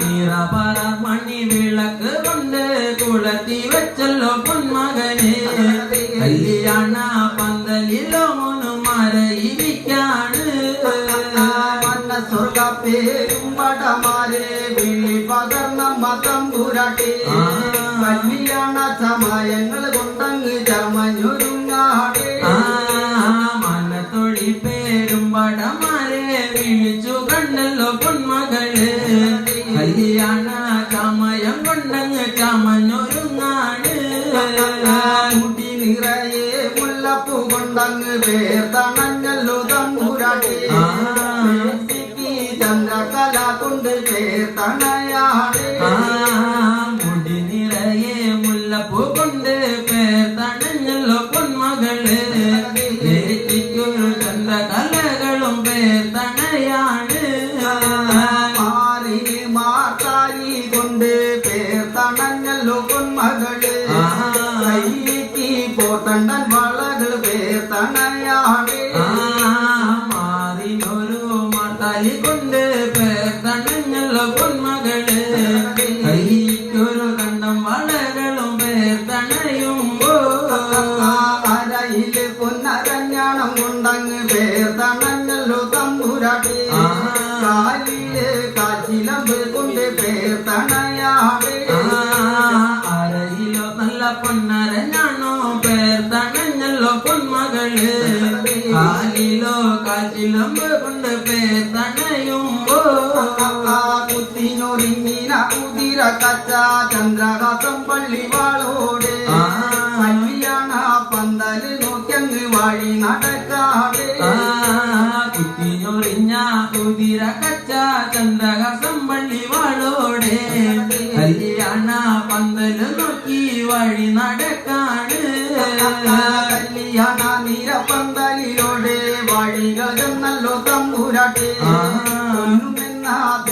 നിറപറ മണി വിളക്ക് കൊണ്ട് കുളത്തി വെച്ചല്ലോ പൊന്മകനെ കല്യാണ പന്തലിലോ മോനും ആരായിരിക്കാണ് സ്വർഗ പേരും പടമാരെ വിളി പകർന്ന മതമ്പുരാട്ടെ കല്യാണ സമയങ്ങൾ കൊണ്ടങ്ങ് ചമഞ്ഞൊരുങ്ങാടേ മനത്തൊഴി പേരും പടമാരെ വിളിച്ചു കണ്ടല്ലോ പൊന്മകള് കല്യാണ സമയം കൊണ്ടങ്ങ് ചമഞ്ഞൊരുങ്ങാട് മുടി നിറയെ മുല്ലപ്പൂ കൊണ്ടങ്ങ് പേർത്തണഞ്ഞല്ലോ തമ്പുരാട്ടെ ചന്ദ്രകല കൊണ്ട് പേർത്തണയാടേ മുടി നിറയെ മുല്ലപ്പൂ കൊണ്ട് പേർത്തണഞ്ഞല്ലോ പൊന്മകള് ഒരു ചന്ദ്രകലകളും പേർത്തണയാണ് മാർത്താരി കൊണ്ട് പേർത്തണഞ്ഞല്ലോ പൊന്മകള് കൈക്ക് പോത്തണ്ടൻ വളകൾ പേർത്തണയാടേ മാറിനൊരു മാർത്താലി കൊണ്ട് പേർത്തണഞ്ഞല്ലോ പൊന്മകള് കൈക്കൊരു കണ്ടം വളകളും പേർത്തണയുമ്പോ അരയില് പൊന്നരഞ്ഞാണം കൊണ്ടങ്ങ് പേർത്തണഞ്ഞല്ലോ തമ്പുരാട്ടെ കാലില് കാച്ചിലമ്പ് കൊണ്ട് പേർത്തണയാടേ അരയിലോ നല്ല പൊന്നരഞ്ഞാണോ പേർത്തണഞ്ഞല്ലോ പൊന്മകള് കാലിലോ കാച്ചിലമ്പ് കൊണ്ട് പേത്തണയും കുത്തിഞ്ഞൊറിഞ്ഞിന കുതിര കച്ച ചന്ദ്രഹാസം പള്ളിവാളോട് കല്യാണ പന്തല് നോക്കിയങ്ങ് വഴി നടക്കാതെ കുത്തിഞ്ഞൊറിഞ്ഞ കുതിര കച്ച ചന്ദ്രഹാസം പള്ളിവാളോടെ കല്യാണ പന്തല് നോക്കി വഴി നടക്കാട് കല്യാണ നിരപ്പന്തലിലോടെ വഴികളും നല്ലോ തമ്പുരാട്ടെ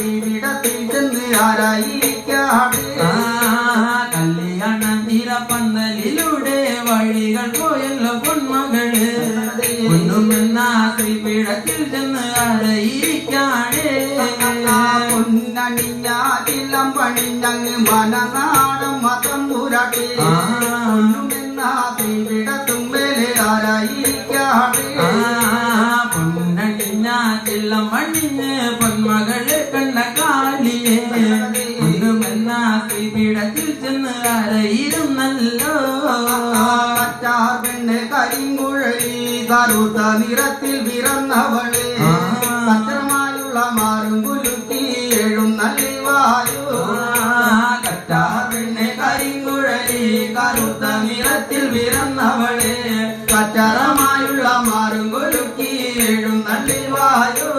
ീവിടത്തിൽ ചെന്ന് ആരായിരിക്കാട് കല്യാണ നിരപ്പന്തലിലൂടെ വഴികൾ പോയല്ലോ പൊന്മകള് ഒന്നുമെന്ന ശ്രീപീഠത്തിൽ ചെന്ന് ആരായിരിക്കാട് പൊന്നണിഞ്ഞാതിലം പണിഞ്ഞങ്ങ് മനനാടും മതമ്പുരാട്ടെ ീവിടത്തും മേലെ ആരായിരിക്കാട് പൊന്നണിഞ്ഞ ചില്ലം മണിഞ്ഞ് പൊന്മകള് കണ്ട കാലിയെ ഒന്നുമെന്ന ശ്രീപീഠത്തിൽ ചെന്ന് ആരായിരുന്നല്ലോ പെണ്ണ് കരിങ്കുഴലി കറുത്ത നിറത്തിൽ പിറന്നവള് ഭദ്രമായുള്ള മാറും കുലുക്കി എഴുന്നള്ളിവായു കറ്റാറിന് കരിങ്കുഴലി കറുത്ത നിറത്തിൽ പിറന്നവള് കച്ചറമായുള്ള മാറും കുലുക്കി എഴുന്നള്ളിവായു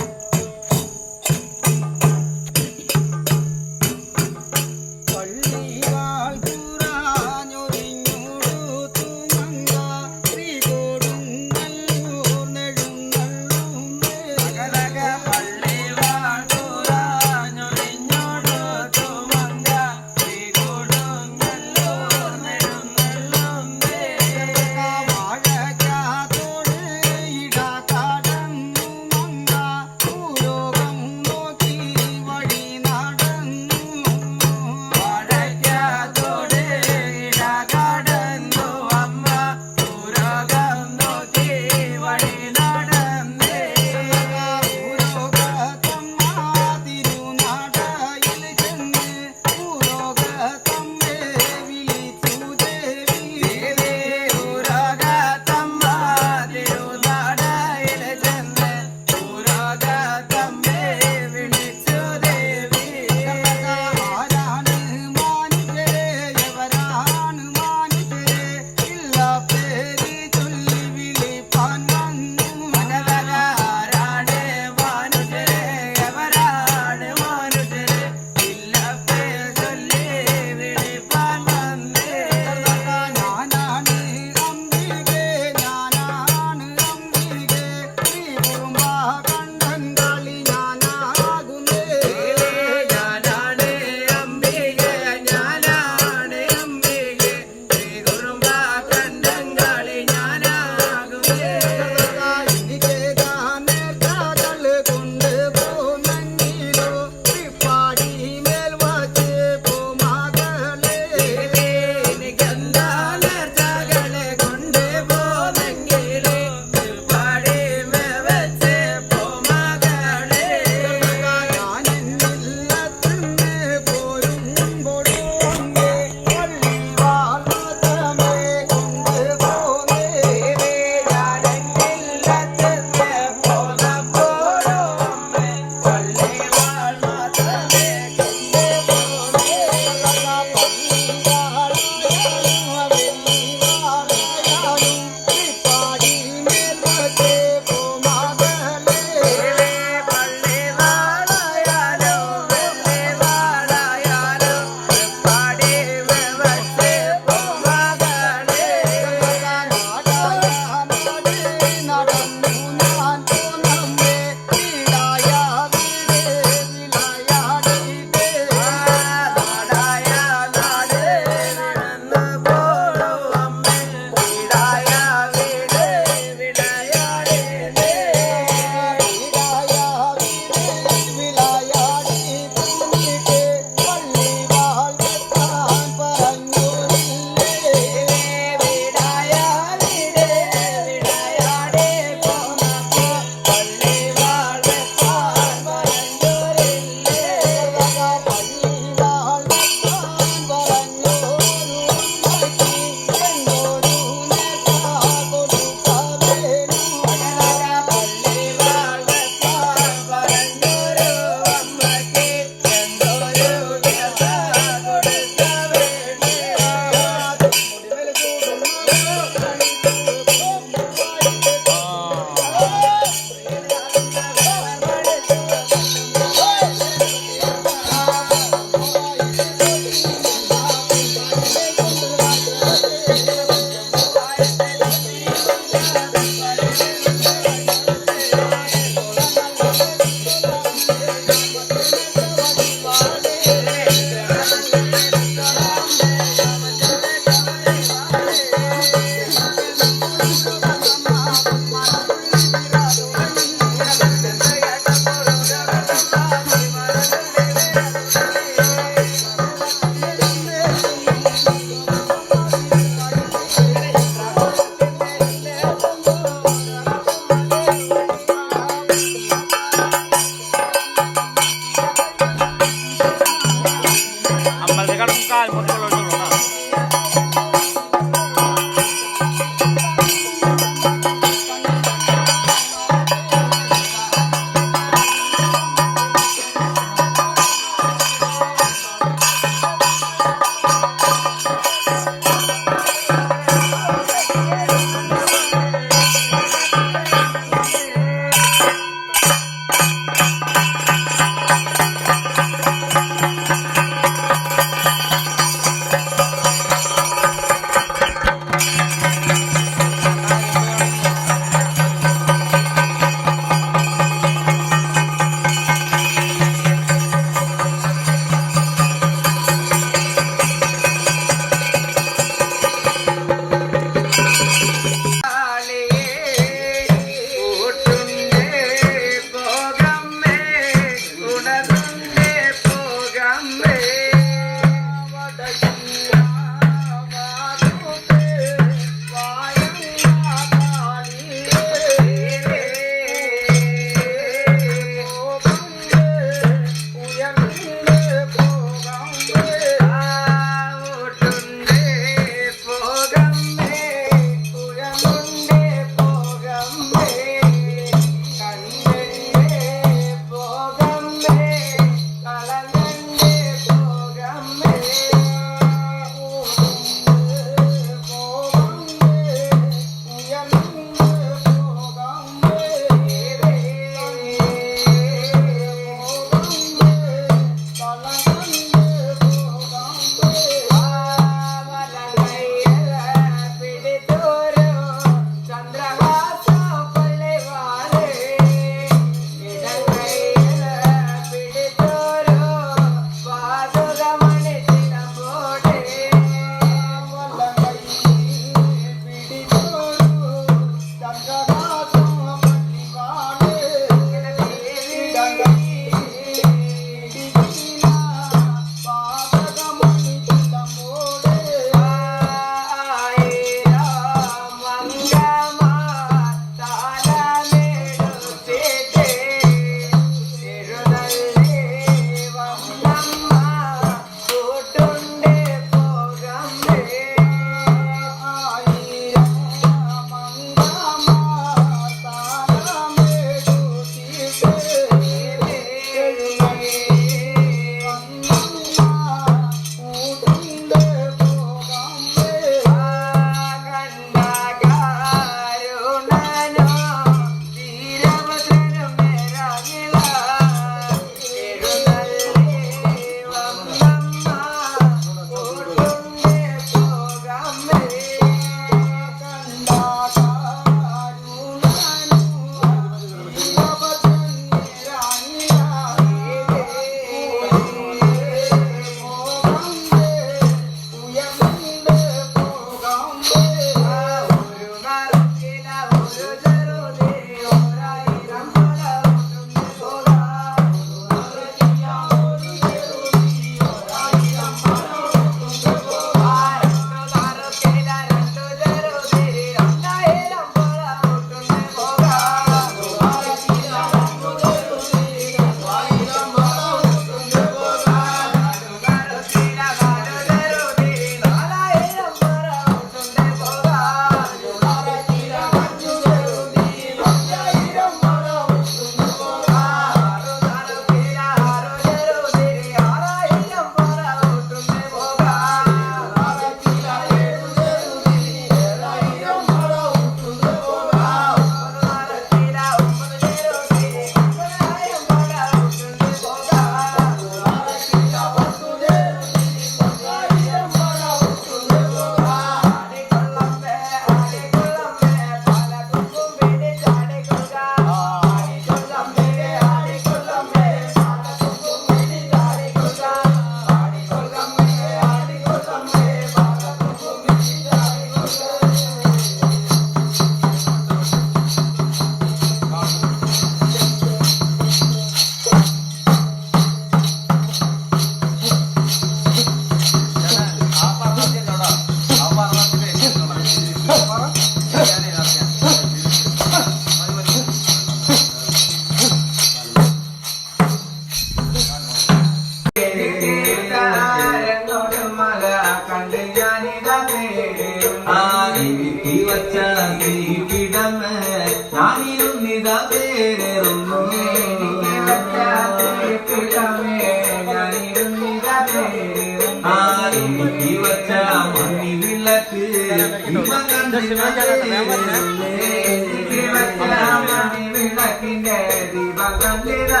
വിളക്കിന്റെ ദീപം കണ്ടിതാ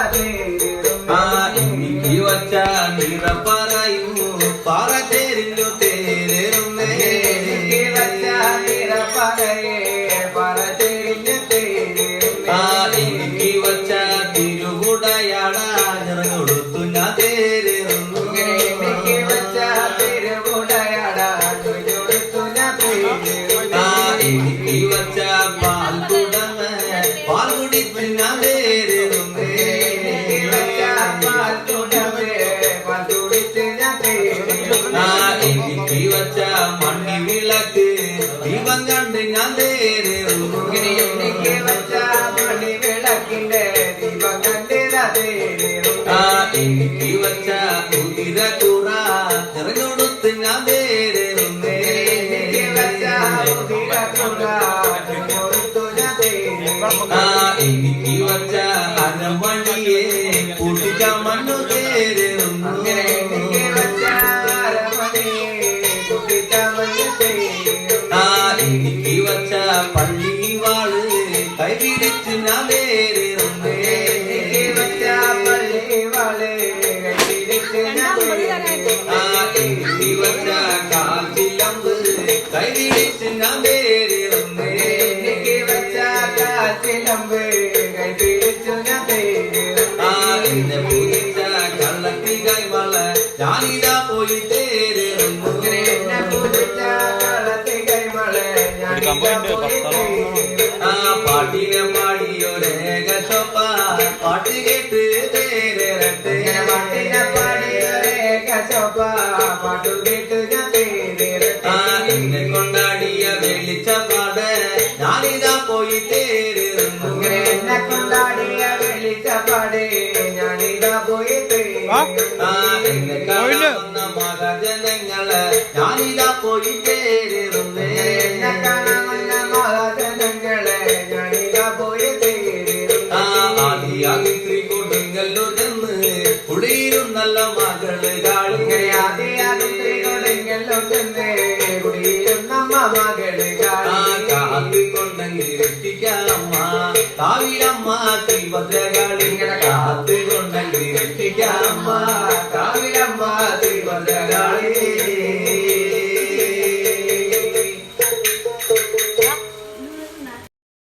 ആ എനിക്ക് വച്ച നിറ പറയൂ പറ ചേരിഞ്ഞു തേരുന്നേ ആ എനിക്ക് വച്ച തിരുവുടയാട നിറഞ്ഞൊടുത്തു ഞാൻ തേരുന്നു ആ എനിക്ക് വച്ച പാൽ കുടമ പാൽ കുടിച്ചു ഞാൻ തേരുന്നേ ആ എനിക്ക് വച്ച മണ്ണി വിളക്ക് ദീപം കണ്ട് ഞാൻ തേരുന്നു ആ എനിക്ക് വച്ച ഉതിര കുറ നിറഞ്ഞൊടുത്ത് ഞാൻ തേരുന്നേ ആ എനിക്ക് വച്ച അരമണിയെ പൊട്ടിച്ച മണ്ണു തേരുന്നു ആ എനിക്ക് വച്ച പള്ളി വാള് കൈപിടിച്ച് ഞാൻ തേരുന്നേ ആ എനിക്ക് വച്ച കാൽച്ചിലമ്പ് കൈപിടിച്ച് ഞാൻ തേരുന്നേ ആ എന്നെ പൂജിച്ച കള്ളത്തി കൈമള ഞാനിതാ പോയി തേരുന്നു ആ പാട്ടിനെ പാടിയൊരേക ശോഭ പാട്ട് കേട്ട് തേരട്ടെ ആ എന്നെ കൊണ്ടാടിയ വെളിച്ചപ്പാട് ഞാനിതാ പോയി തേരുന്നു ആ എന്നെ കാണുന്ന മഹാജനങ്ങള് ഞാനിതാ പോയി തേരുന്നേ ആ ആദിയാകി ശ്രീ കൊടുങ്ങല്ലൂർ ചെന്ന് കുടിയിരുന്നല്ല മകള് കാത്തുകൊണ്ടെങ്കിൽ രക്ഷിക്കാമ്മ കാവിലമ്മ ശ്രീഭദ്രകാളി